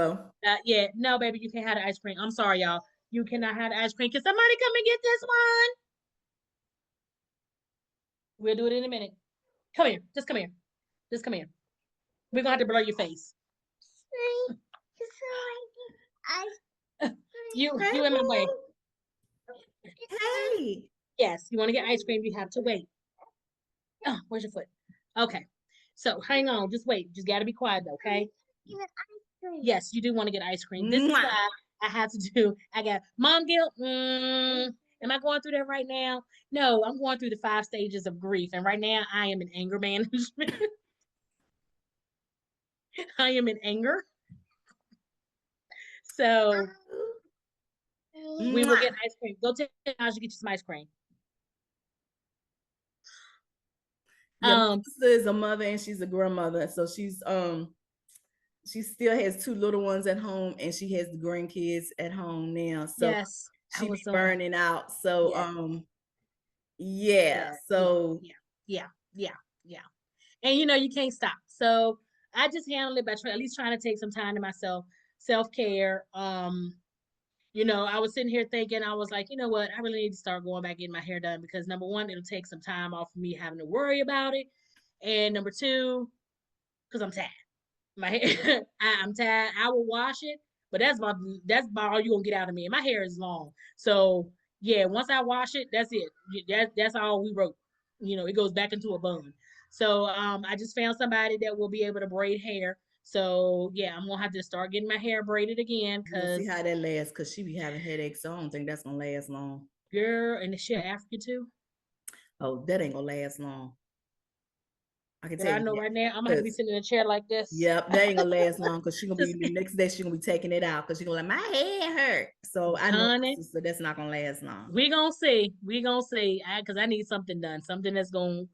yeah, no, baby, you can't have the ice cream. I'm sorry, y'all. You cannot have the ice cream. Can somebody come and get this one? We'll do it in a minute. Come here. Just come here. Just come here. We're gonna have to blur your face. You in my way. Hey. Yes, you want to get ice cream, you have to wait. Oh, where's your foot? Okay. So hang on, just wait. Just gotta be quiet though, okay? Yes, you do want to get ice cream. This is why I have to do. I got mom guilt. Am I going through that right now? No, I'm going through the 5 stages of grief, and right now I am in anger management. I am in anger. So we will get ice cream. Go tell Taj to get you some ice cream. Yeah, my sister is a mother and she's a grandmother, so she still has 2 little ones at home and she has the grandkids at home now. So yes, she be burning out. So yeah. So yeah. And you can't stop. So I just handle it by at least trying to take some time to myself, self-care. I was sitting here thinking, I was like, you know what, I really need to start going back getting my hair done because number one, it'll take some time off of me having to worry about it. And number two, because I'm tired. My hair, I'm tired. I will wash it, but that's about all you're gonna get out of me. And my hair is long. So yeah, once I wash it, that's it. That's all we wrote. It goes back into a bun. So I just found somebody that will be able to braid hair. So yeah, I'm gonna have to start getting my hair braided again we'll see how that lasts because she be having headaches. So I don't think that's gonna last long. Girl, and is she African too? Oh, that ain't gonna last long. I can But tell I you know that. right now I'm gonna have to be 'Cause, sitting in a chair like this. yep, that ain't gonna last long because she's gonna be Just, the next day, she's gonna be taking it out because she's gonna like, my head hurt. So I know, honey, sister, that's not gonna last long. we gonna see. We gonna see. Because I need something done. Something that's gonna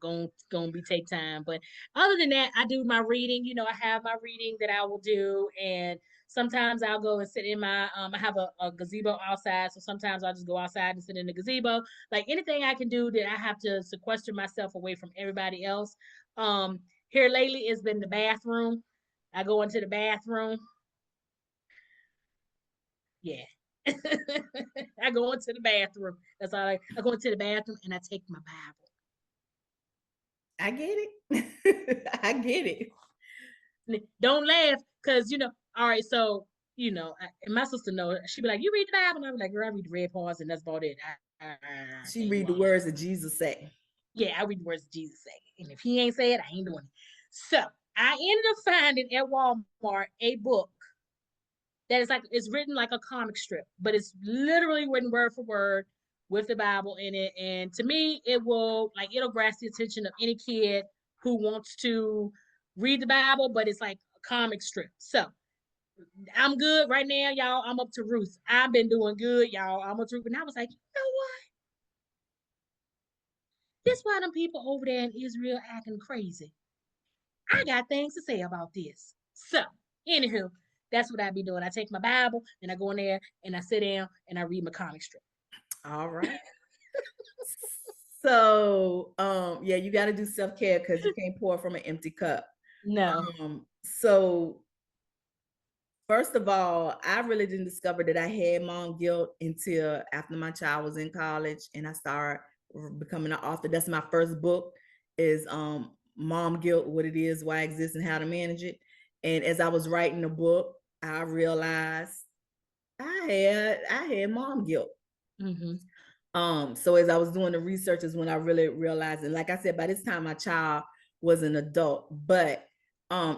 be take time. But other than that, I do my reading. You know, I have my reading that I will do, and sometimes I'll go and sit in my. I have a gazebo outside, so sometimes I'll just go outside and sit in the gazebo. Like anything I can do that I have to sequester myself away from everybody else. Um, Here lately, it's been the bathroom. I go into the bathroom. Yeah. I go into the bathroom. That's all I go into the bathroom and I take my I get it. I get it. Bible. Don't laugh, because all right, so and my sister know, she be like, "You read the Bible?" And I be like, "Girl, I read the red parts and that's about it." I She tell you read the what. words that Jesus say. Yeah, I read the words of Jesus say. And if he ain't say it, I ain't doing it. So I ended up finding at Walmart a book that is like, it's written like a comic strip, but it's literally written word for word with the Bible in it. And to me, it'll grasp the attention of any kid who wants to read the Bible, but it's like a comic strip. So I'm good right now, y'all. I'm up to Ruth. I've been doing good, y'all. I'm up to Ruth. And I was like, you know what? This why them people over there in Israel acting crazy. I got things to say about this. So, anywho, that's what I be doing. I take my Bible and I go in there and I sit down and I read my comic strip. All right. So yeah, you got to do self-care because you can't pour from an empty cup. No. So first of all, I really didn't discover that I had mom guilt until after my child was in college and I started becoming an author. That's my first book, is Mom Guilt, What It Is, Why It Exists, and How to Manage It. And as I was writing the book, I realized I had mom guilt. Mm-hmm. So as I was doing the research is when I really realized, and like I said, by this time my child was an adult, but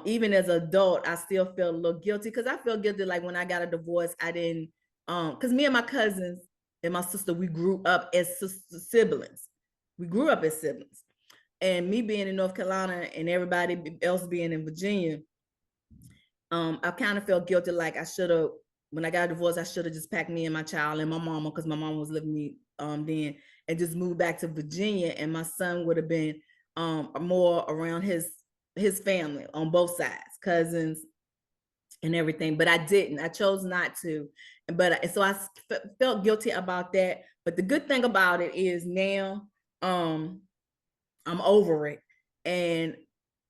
even as an adult, I still felt a little guilty because I felt guilty like when I got a divorce, I didn't because me and my cousins and my sister, we grew up as siblings. We grew up as siblings. And me being in North Carolina and everybody else being in Virginia, I kind of felt guilty like I should have, when I got a divorce, I should have just packed me and my child and my mama, because my mom was living me then, and just moved back to Virginia, and my son would have been more around his family on both sides, cousins and everything. But I didn't. I chose not to. But so I felt guilty about that. But the good thing about it is now I'm over it. And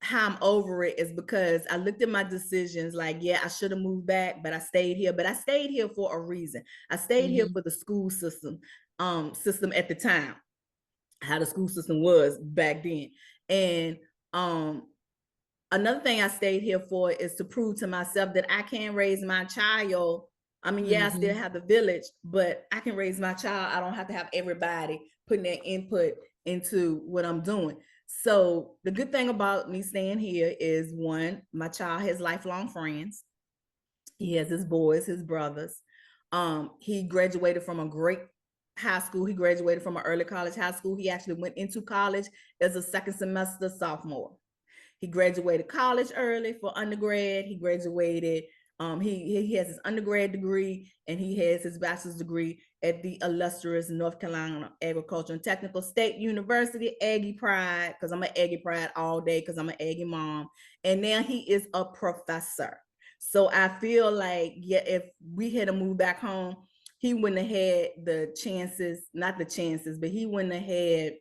how I'm over it is because I looked at my decisions like, yeah, I should have moved back, but I stayed here. But I stayed here for a reason. I stayed here Mm-hmm. for the school system at the time, how the school system was back then. And um another thing I stayed here for is to prove to myself that I can raise my child. I mean, yeah, I still Mm-hmm. have the village, but I can raise my child. I don't have to have everybody putting their input into what I'm doing. So the good thing about me staying here is, one, my child has lifelong friends. He has his boys, his brothers. He graduated from a great high school. He graduated from an early college high school. He actually went into college as a second semester sophomore. He graduated college early for undergrad. He graduated. He has his undergrad degree and he has his bachelor's degree at the illustrious North Carolina Agricultural and Technical State University, Aggie Pride, because I'm an Aggie Pride all day because I'm an Aggie mom. And now he is a professor. So I feel like, yeah, if we had to move back home, he wouldn't have had the chances, not the chances, but he wouldn't have had,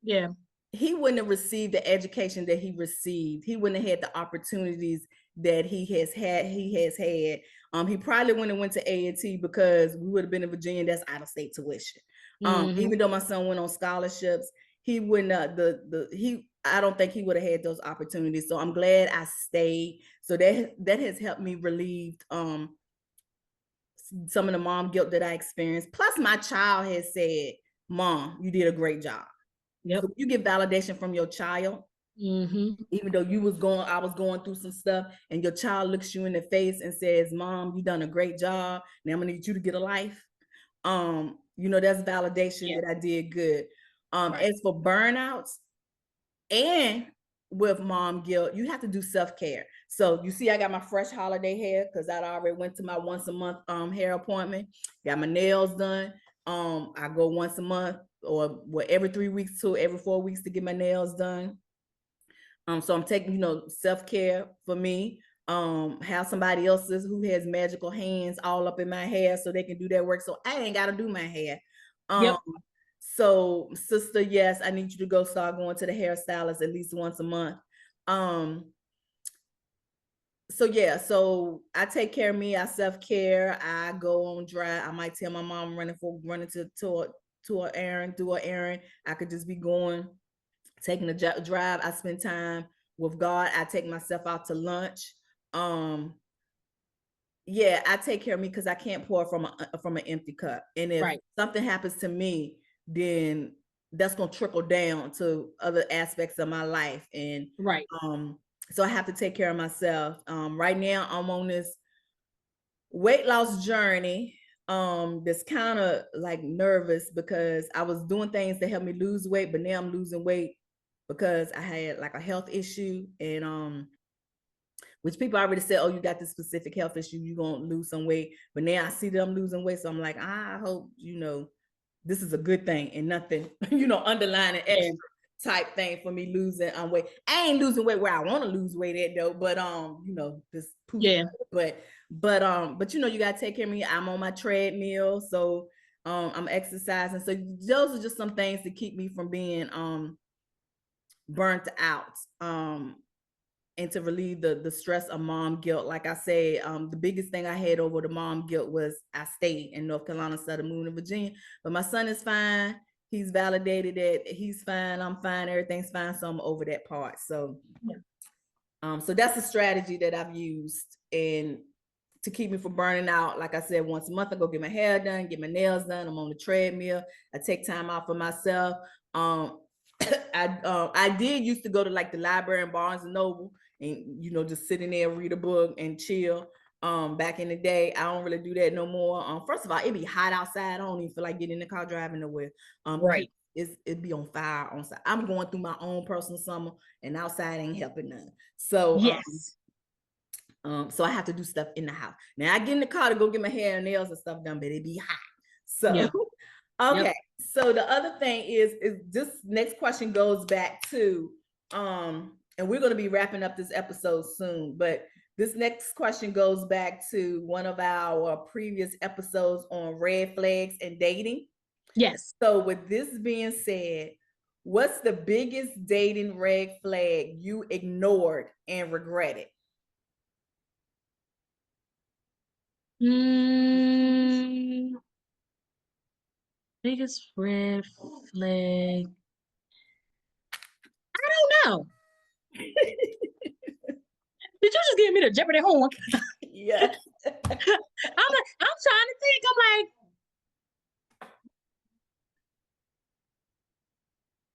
Yeah. he wouldn't have received the education that he received. He wouldn't have had the opportunities that he has had. He probably wouldn't have went to A&T because we would have been in Virginia. That's out of state tuition. Mm-hmm. Even though my son went on scholarships, he wouldn't I don't think he would have had those opportunities. So I'm glad I stayed. So that has helped me relieve some of the mom guilt that I experienced. Plus my child has said, Mom, you did a great job. Yep. So you get validation from your child, Mm-hmm. even though I was going through some stuff, and your child looks you in the face and says, Mom, you done a great job. Now I'm gonna need you to get a life. That's validation Yeah. that I did good. Right. As for burnouts, And with mom guilt, you have to do self-care. So you see, I got my fresh holiday hair because I already went to my once a month hair appointment. Got my nails done. I go once a month or every 3 weeks to every 4 weeks to get my nails done. So I'm taking, self-care for me. Have somebody else's who has magical hands all up in my hair so they can do their work. So I ain't got to do my hair. Yep. So sister, yes, I need you to go start going to the hairstylist at least once a month. So yeah, so I take care of me. I self-care. I go on drive. I might tell my mom running to an errand, do an errand. I could just be going, taking a drive. I spend time with God. I take myself out to lunch. Yeah, I take care of me because I can't pour from an empty cup. And if something happens to me, then that's gonna trickle down to other aspects of my life. And so I have to take care of myself. Right now I'm on this weight loss journey. That's kind of like nervous because I was doing things to help me lose weight, but now I'm losing weight because I had like a health issue, and which people already said, oh, you got this specific health issue, you're gonna lose some weight. But now I see that I'm losing weight, so I'm like, I hope this is a good thing and nothing underlying extra type thing for me losing weight. I ain't losing weight where I want to lose weight at though, but this poof. But you gotta take care of me. I'm on my treadmill, so I'm exercising. So those are just some things to keep me from being burnt out. And to relieve the stress of mom guilt. Like I said, the biggest thing I had over the mom guilt was I stayed in North Carolina instead of moving to Virginia. But my son is fine. He's validated that he's fine. I'm fine. Everything's fine. So I'm over that part. So, so that's a strategy that I've used and to keep me from burning out. Like I said, once a month I go get my hair done, get my nails done. I'm on the treadmill. I take time out for myself. I did used to go to like the library and Barnes and Noble and just sit in there, read a book and chill. Back in the day, I don't really do that no more. First of all, it be hot outside. I don't even feel like getting in the car driving nowhere. It'd be on fire on side. I'm going through my own personal summer, and outside ain't helping none. So so I have to do stuff in the house. Now I get in the car to go get my hair and nails and stuff done, but it be hot. So okay. So the other thing is this next question goes back to and we're going to be wrapping up this episode soon, but this next question goes back to one of our previous episodes on red flags and dating. Yes. So with this being said, what's the biggest dating red flag you ignored and regretted? Biggest red flag. I don't know. Did you just give me the Jeopardy horn? Yes. I'm trying to think. I'm like,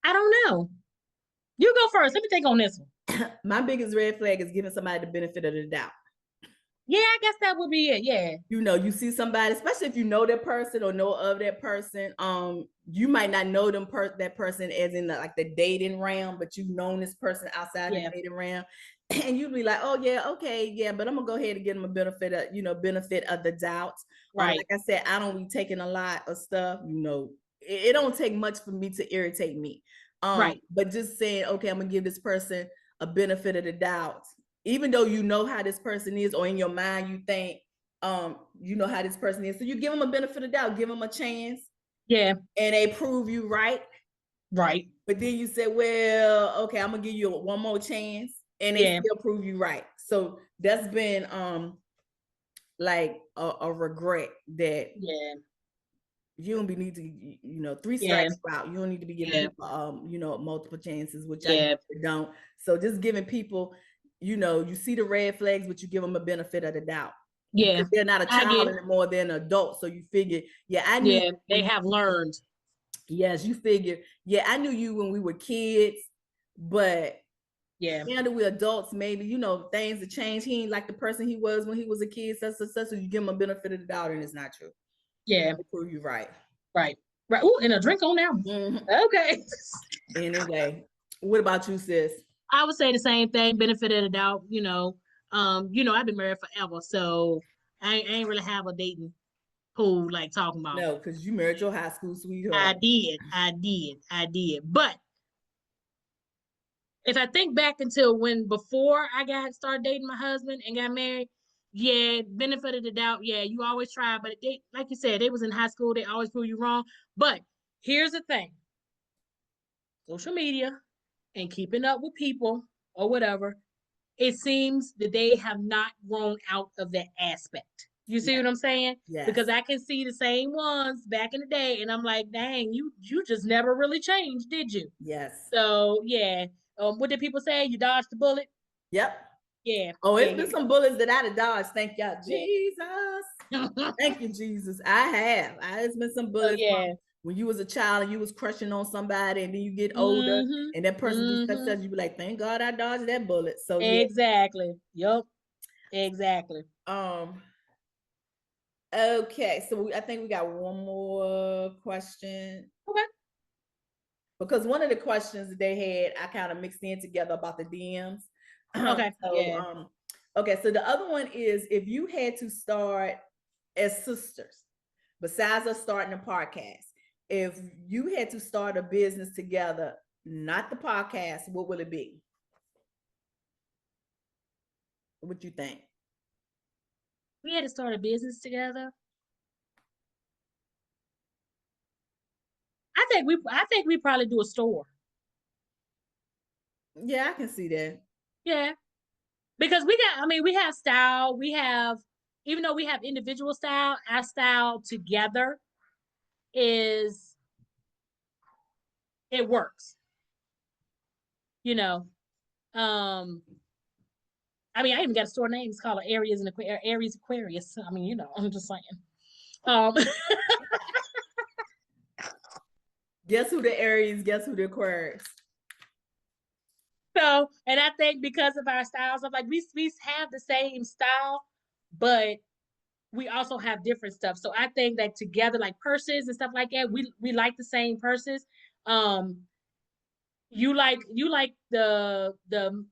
I don't know. You go first. Let me think on this one. My biggest red flag is giving somebody the benefit of the doubt. Yeah, I guess that would be it. Yeah. You see somebody, especially if you know that person or know of that person, you might not know that person as in like the dating realm, but you've known this person outside the dating realm. And you'd be like, oh yeah, okay, yeah, but I'm gonna go ahead and give them a benefit of the doubt. Like I said, I don't be taking a lot of stuff, it don't take much for me to irritate me. But just saying, okay, I'm gonna give this person a benefit of the doubt, even though you know how this person is, or in your mind you think you know how this person is. So you give them a benefit of the doubt, give them a chance. Yeah. And they prove you right. Right. But then you say, well, okay, I'm gonna give you one more chance. And they still prove you right. So that's been like a regret that you don't be need to 3 strikes out. You don't need to be giving people multiple chances, which I don't. So just giving people, you see the red flags, but you give them a benefit of the doubt. Yeah, because they're not a child anymore, they're an adult. So you figure, I knew they have learned. Yes, you figure, I knew you when we were kids, but now that we're adults, maybe things have changed. He ain't like the person he was when he was a kid. So you give him a benefit of the doubt, and it's not true. Yeah, they prove you right. Right. Ooh, and a drink on now. Okay. Anyway, What about you, sis? I would say the same thing, benefit of the doubt, I've been married forever, so I ain't really have a dating pool like talking about. No, because you married your high school I sweetheart. did, I did, I did. But if I think back until when before I got started dating my husband and got married, yeah, benefit of the doubt, yeah, you always try, but they, like you said, they was in high school, they always prove you wrong. But here's the thing: social media and keeping up with people or whatever, it seems that they have not grown out of that aspect. You see Yeah. what I'm saying? Yes. Because I can see the same ones back in the day, and I'm like, dang, you just never really changed, did you? Yes. So yeah. What did people say? You dodged the bullet? Yep. Yeah, Oh, yeah, it's been yeah, some bullets that I'd have dodged. Thank y'all, yeah. Jesus. Thank you, Jesus. I have. It's been some So bullets yeah. from when you was a child and you was crushing on somebody, and then you get older, Mm-hmm. and that person just Mm-hmm. says you be like, "Thank God I dodged that bullet." So yeah. Exactly. Yup. Exactly. Um. Okay. So I think we got one more question. Okay. Because one of the questions that they had, I kind of mixed in together about the DMs. Okay. so, Yeah. okay, so the other one is if you had to start as sisters, besides us starting a podcast, if you had to start a business together, not the podcast, what will it be? What you think? We had to start a business together. I think we probably do a store. Yeah, I can see that. Yeah. Because we have style, even though we have individual style, our style together is it works, you know. Um, I even got a store name. It's called Aries Aquarius. I'm just saying. Um, Guess who the Aries? Guess who the Aquarius? so, and I think because of our styles, of like we have the same style, but we also have different stuff. So I think that together, like purses and stuff like that, we like the same purses. Um, you like the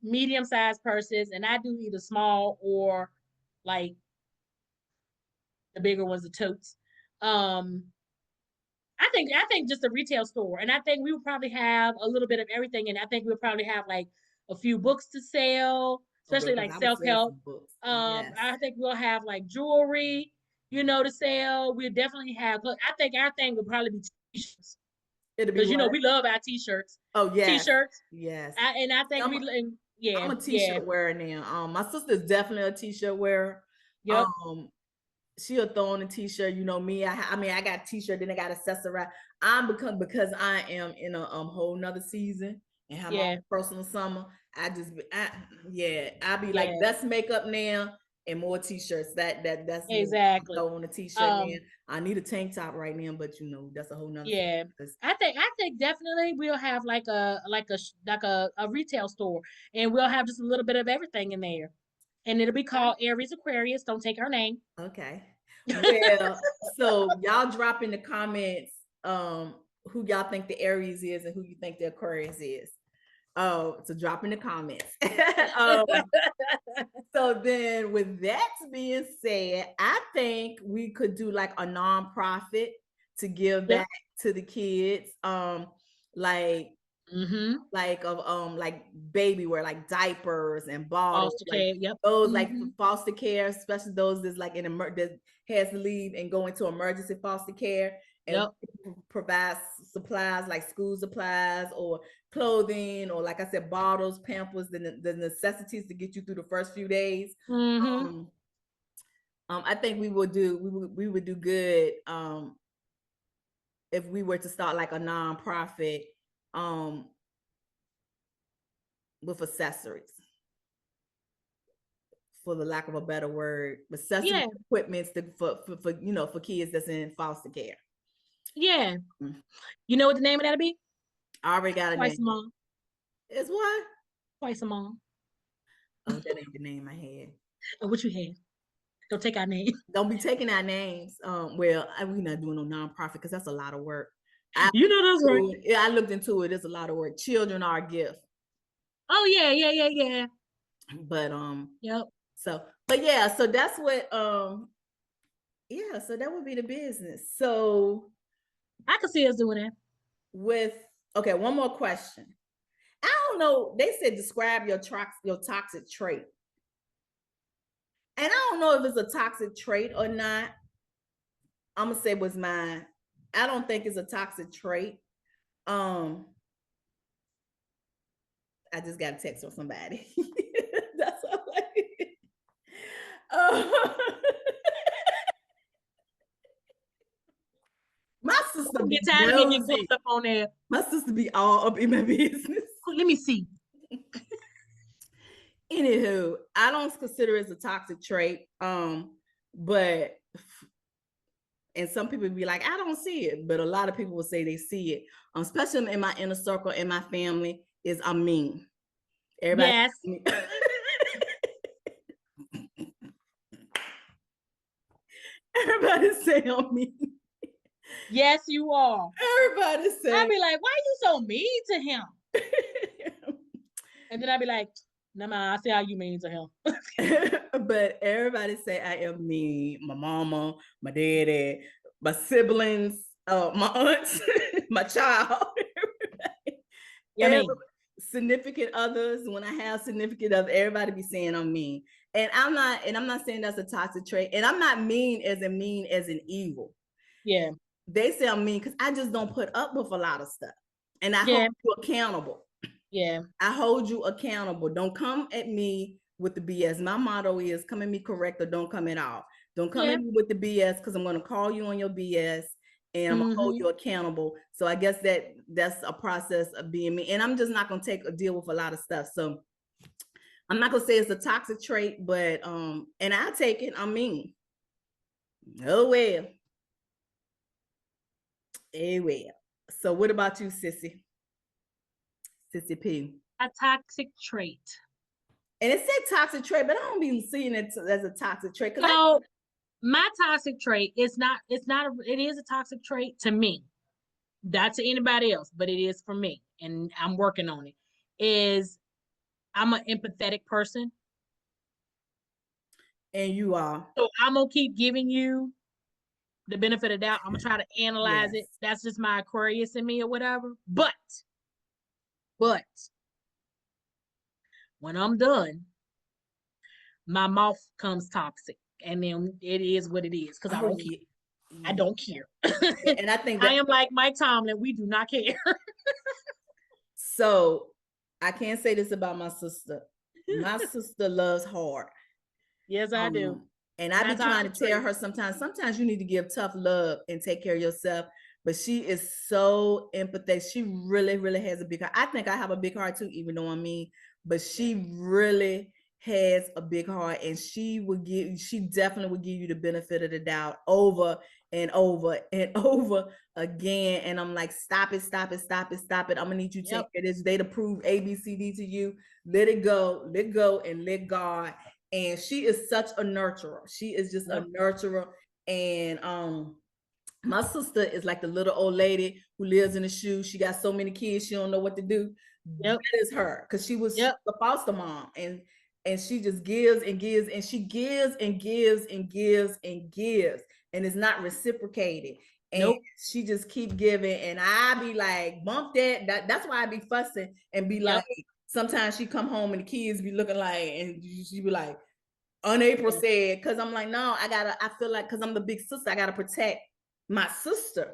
medium sized purses, and I do either small or like the bigger ones, the totes. Um, I think just a retail store, and I think we would probably have a little bit of everything, and I think we'll probably have like a few books to sell, Oh, girl, especially because like I would self sell help. some books. Yes. I think we'll have like jewelry, to sell. We'll definitely have. Look, I think our thing would probably be t-shirts It'll be because what? we love our t-shirts. Oh, yes. T-shirts, Yes. and I think I'm, yeah, I'm a yeah, t-shirt wearer now. My sister's definitely a t-shirt wearer. yep, Um, she'll throw on a t-shirt. You know me. I mean, I got t-shirt, then I got accessorize. Because I am in a whole nother season and have my yeah, own personal summer. I'll be like yeah, less makeup now and more t-shirts. That's me. I'm exactly. throwing a t-shirt now. Um, I need a tank top right now, but that's a whole nother Yeah, because I think definitely we'll have like a retail store, and we'll have just a little bit of everything in there, and it'll be called Aries Aquarius. Don't take our name. okay. Well, so y'all drop in the comments who y'all think the Aries is and who you think the Aquarius is. Oh, so drop in the comments. um, so then with that being said, I think we could do like a nonprofit to give Yep. back to the kids. Like Mm-hmm. like baby wear, like diapers and bottles, Foster like care. Yep. those like Mm-hmm. foster care, especially those that's like that has to leave and go into emergency foster care, and Yep. provide supplies like school supplies or clothing, or like I said, bottles, pampers, the necessities to get you through the first few days. Mm-hmm. Um, I think we would do good if we were to start like a nonprofit um with accessories, for the lack of a better word, accessory Yeah. equipments for kids that's in foster care. Yeah. Mm. You know what the name of that'll be? I already got a Twice name. a mom. It's what? Twice a mom. Oh, that ain't the name I had. And what you had? Don't take our name. Don't be taking our names. Well, we're not doing no nonprofit because that's a lot of work. You know that's right. Yeah, I looked into it. There's a lot of work. Children are a gift. Oh yeah. But Yep. but yeah, so that's what yeah, so that would be the business. So I can see us doing that. with okay, one more question. I don't know. They said describe your toxic trait. And I don't know if it's a toxic trait or not. I'm gonna say what's mine. I don't think it's a toxic trait. Um, I just got a text from somebody. That's all uh, my sister I be get tired of getting your nosy. guilt up on there. My sister be all up in my business. Oh, let me see. Anywho, I don't consider it as a toxic trait. But and some people be like, I don't see it, but a lot of people will say they see it. Especially in my inner circle, in my family, is I'm mean. Everybody. Yes. Everybody say I'm mean. Yes, you are. Everybody say. I'd be like, why are you so mean to him? And then I'd be like, no, I see how you mean to him. But everybody say I am mean. My mama, my daddy, my siblings, my aunts, my child. Significant others. When I have significant others, everybody be saying I'm mean. And I'm not saying that's a toxic trait. And I'm not mean as in evil. Yeah. They say I'm mean because I just don't put up with a lot of stuff. And I hold you accountable. Yeah. I hold you accountable. Don't come at me with the BS. My motto is come at me correct or don't come at all. Don't come at me with the BS because I'm going to call you on your BS and I'm gonna hold you accountable. So I guess that's a process of being me. And I'm just not gonna take a deal with a lot of stuff. So I'm not gonna say it's a toxic trait, but and I take it, I'm mean. Oh well. Hey well. So what about you, Sissy? Sissy P. A toxic trait. And it said toxic trait, but I don't be seeing it as a toxic trait. So my toxic trait is not, it is a toxic trait to me. Not to anybody else, but it is for me. And I'm working on it. Is I'm an empathetic person. And you are. So I'm gonna keep giving you the benefit of the doubt. I'm gonna try to analyze it. That's just my Aquarius in me or whatever. But when I'm done, my mouth comes toxic. And then it is what it is because I don't care. I don't care. And I think that I am like Mike Tomlin. We do not care. So I can't say this about my sister. My sister loves hard. Yes, I do. And I be trying to tell her sometimes you need to give tough love and take care of yourself. But she is so empathetic. She really, really has a big heart. I think I have a big heart too, even though I'm mean. But she really has a big heart, and she definitely would give you the benefit of the doubt over and over and over again. And I'm like, stop it. I'm gonna need you to take care of this day to prove ABCD to you. Let it go, and let God. And she is such a nurturer. She is just a nurturer. And my sister is like the little old lady who lives in a shoe. She got so many kids, she don't know what to do. That is her, because she was a foster mom, and she just gives and gives, and she gives and gives and gives and gives, and it's not reciprocated. And she just keep giving, and I be like, bump that. That's why I be fussing and be like, sometimes she come home and the kids be looking like, and she be like, April said, because I'm like, no, I feel like, because I'm the big sister, I gotta protect my sister.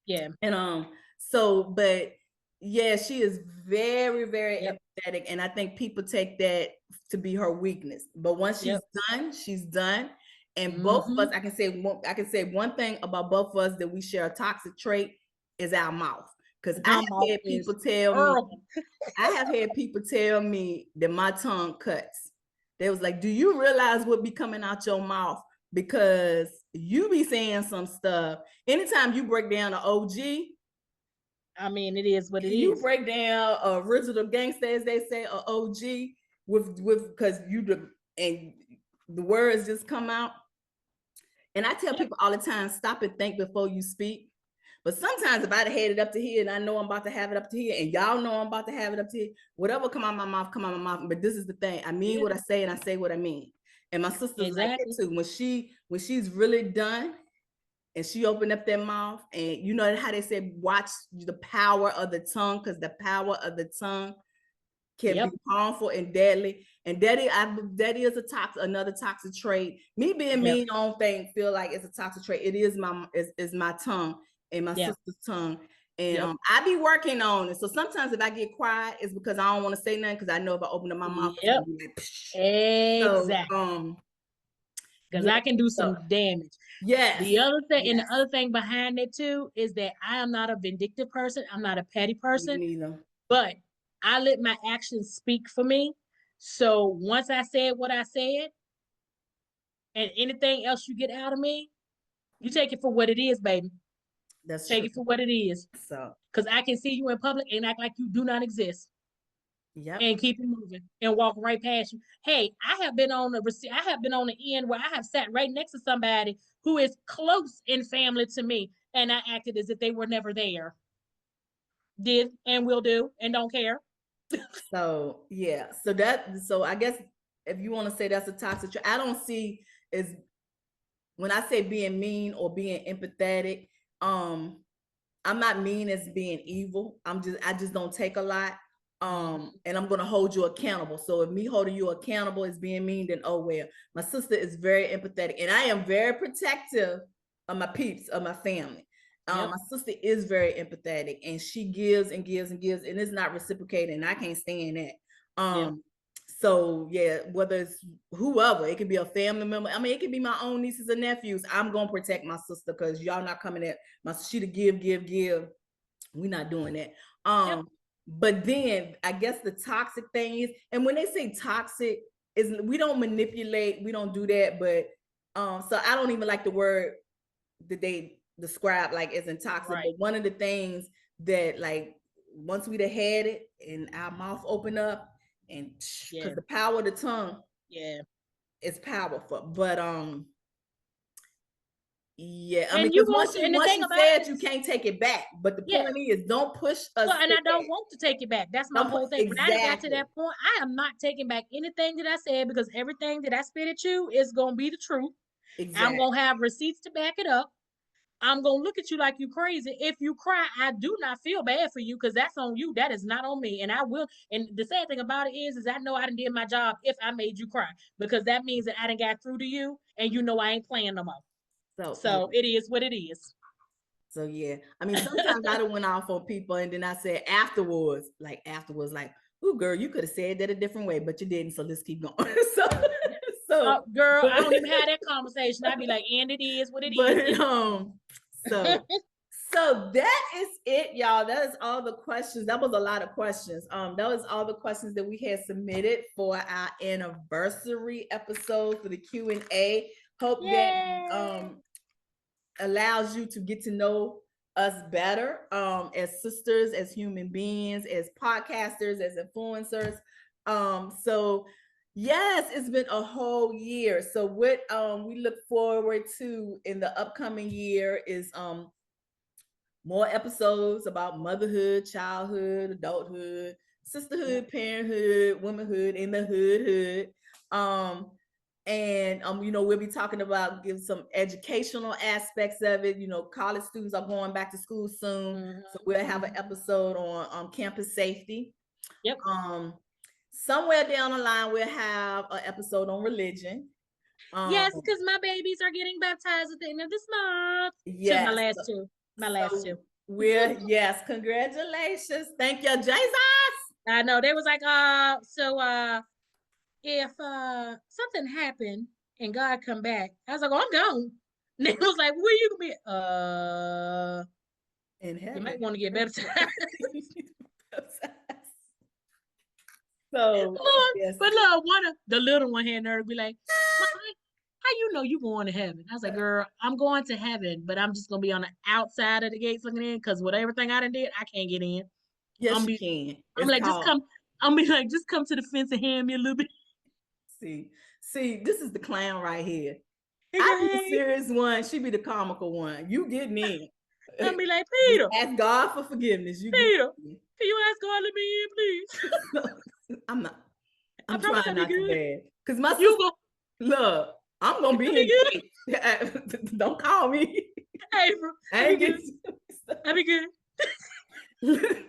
Yeah. And so, but yeah, she is very, very empathetic, and I think people take that to be her weakness. But once she's done, she's done. And both of us, I can say one thing about both of us that we share a toxic trait is our mouth. Because I have had people tell me that my tongue cuts. They was like, do you realize what be coming out your mouth? Because you be saying some stuff. Anytime you break down an OG, I mean, it is what it is. You break down original gangster, as they say, or OG, with because and the words just come out. And I tell people all the time, stop and think before you speak. But sometimes if I'd had it up to here and I know I'm about to have it up to here and y'all know I'm about to have it up to here, whatever come out my mouth, come out my mouth. But this is the thing. I mean what I say and I say what I mean. And my sister's like that Exactly. too. When she's really done and she opened up that mouth, and you know how they say watch the power of the tongue, because the power of the tongue can be Yep. harmful and deadly. And that is another toxic trait. Me being Yep. mean, I don't think feel like it's a toxic trait. It is my tongue and my Yep. sister's tongue. And Yep. I be working on it. So sometimes if I get quiet, it's because I don't want to say nothing, because I know if I open up my mouth, it's Yep. gonna be like psh. So Exactly. Because yeah. I can do So some damage. yes, The other thing, and yes, the other thing behind it too, is that I am not a vindictive person. I'm not a petty me person, neither. but I let my actions speak for me. So once I said what I said, and anything else you get out of me, you take it for what it is, baby. That's Take true. it for what it is. So Because I can see you in public and act like you do not exist yep. and keep it moving and walk right past you. Hey, I have been on the end where I have sat right next to somebody who is close in family to me, and I acted as if they were never there. Did and will do and don't care. So yeah. So I guess if you want to say that's a toxic trait, I don't see is when I say being mean or being empathetic, um, I'm not mean as being evil. I just don't take a lot. Mm-hmm. And I'm gonna hold you accountable. So if me holding you accountable is being mean, then oh well. My sister is very empathetic, and I am very protective of my peeps, of my family. Yep. My sister is very empathetic, and she gives and gives and gives, and it's not reciprocating. And I can't stand that. Yep. So yeah, whether it's whoever, it could be a family member. I mean, it could be my own nieces and nephews. I'm gonna protect my sister because y'all not coming at my she to give. We're not doing that. Yep. But then I guess the toxic thing is, and when they say toxic, is we don't manipulate, we don't do that, but so I don't even like the word that they describe like as in toxic. Right. But one of the things that like once we'd have had it and our mouth open up, and because Yeah. the power of the tongue Yeah. is powerful. But yeah, I mean, And you because won't. And the once thing you about say it it, you is, can't take it back. But the yeah. point is, don't push us Well, and to I don't that. want to take it back. That's my Don't put whole thing. When I got to exactly, that point, I am not taking back anything that I said because everything that I spit at you is gonna be the truth. I'm exactly. gonna have receipts to back it up. I'm gonna look at you like you crazy. If you cry, I do not feel bad for you because that's on you. That is not on me. And I will. And the sad thing about it is I know I didn't did my job if I made you cry because that means that I didn't got through to you, and you know I ain't playing no more. So yeah, So it is what it is. so yeah. I mean, sometimes I done went off on people, and then I said afterwards, like, "Ooh, girl, you could have said that a different way, but you didn't. So let's keep going." so, so, Girl, but, I don't even have that conversation. I'd be like, and it is what it is. but so So that is it, y'all. That is all the questions. That was a lot of questions. That was all the questions that we had submitted for our anniversary episode for the Q&A. Hope that Yay! allows you to get to know us better as sisters, as human beings, as podcasters, as influencers. So yes, it's been a whole year. So what we look forward to in the upcoming year is more episodes about motherhood, childhood, adulthood, sisterhood, parenthood, womanhood in the hood. Um, and we'll be talking about give some educational aspects of it. College students are going back to school soon, so we'll have an episode on campus safety. Yep. Somewhere down the line, we'll have an episode on religion. Yes, because my babies are getting baptized at the end of this month. Two, my Yes. last two. My last So two. yes, congratulations. Thank you, Jesus. I know they was like, if something happened and God come back, I was like, oh, I'm gone. And they was like, where you gonna be? In You heaven. might want to get baptized. So Lord, yes. but look, one of the little one had nerve to be like, how you know you going to heaven? I was like, girl, I'm going to heaven, but I'm just gonna be on the outside of the gates looking in because with everything I done did, I can't get in. Yes, I'm you be can. I'm It's like, just called. come. I'm be like, just come to the fence and hand me a little bit. See, this is the clown right here. He I go, be the hey. serious one. She be the comical one. You getting in. I'll be like, Peter, ask God for forgiveness. You Peter, get can you ask God to let me in, please? I'm not. I I'm promise trying I'll be not to good. bad. Because my You sister, go, look, I'm gonna be I'll be good. in great. Don't call me. April, I I'll be ain't good. get I'll be good.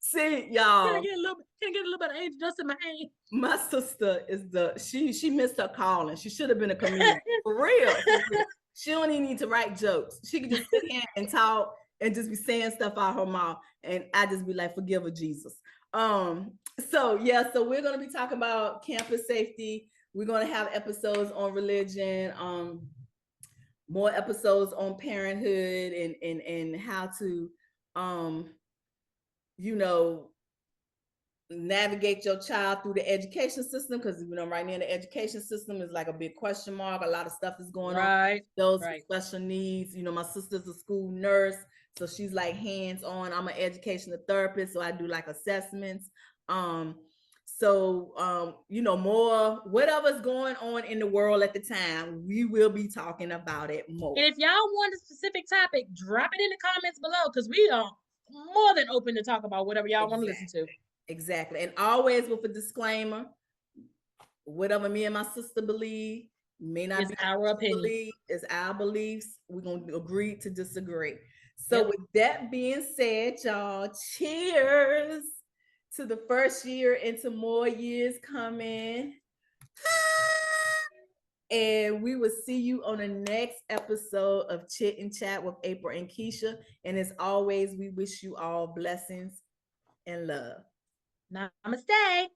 See, y'all. Can I get a little bit of angel dust in my hand? My sister is she missed her calling. She should have been a comedian. For real. For real. She don't even need to write jokes. She could just sit here and talk and just be saying stuff out her mouth. And I just be like, forgive her, Jesus. So yeah, so we're gonna be talking about campus safety. We're gonna have episodes on religion, more episodes on parenthood and how to you know navigate your child through the education system, because right now the education system is like a big question mark. A lot of stuff is going on. Those with special needs, my sister's a school nurse, so she's like hands on. I'm an educational therapist, so I do like assessments. More whatever's going on in the world at the time, we will be talking about it more. And if y'all want a specific topic, drop it in the comments below, because we are more than open to talk about whatever y'all want to listen to. Exactly. And always with a disclaimer, whatever me and my sister believe may not it's be our opinion. It's our beliefs. We're going to agree to disagree. So with that being said, y'all, cheers to the first year into more years coming. And we will see you on the next episode of Chit and Chat with April and Kisha. And as always, we wish you all blessings and love. Namaste.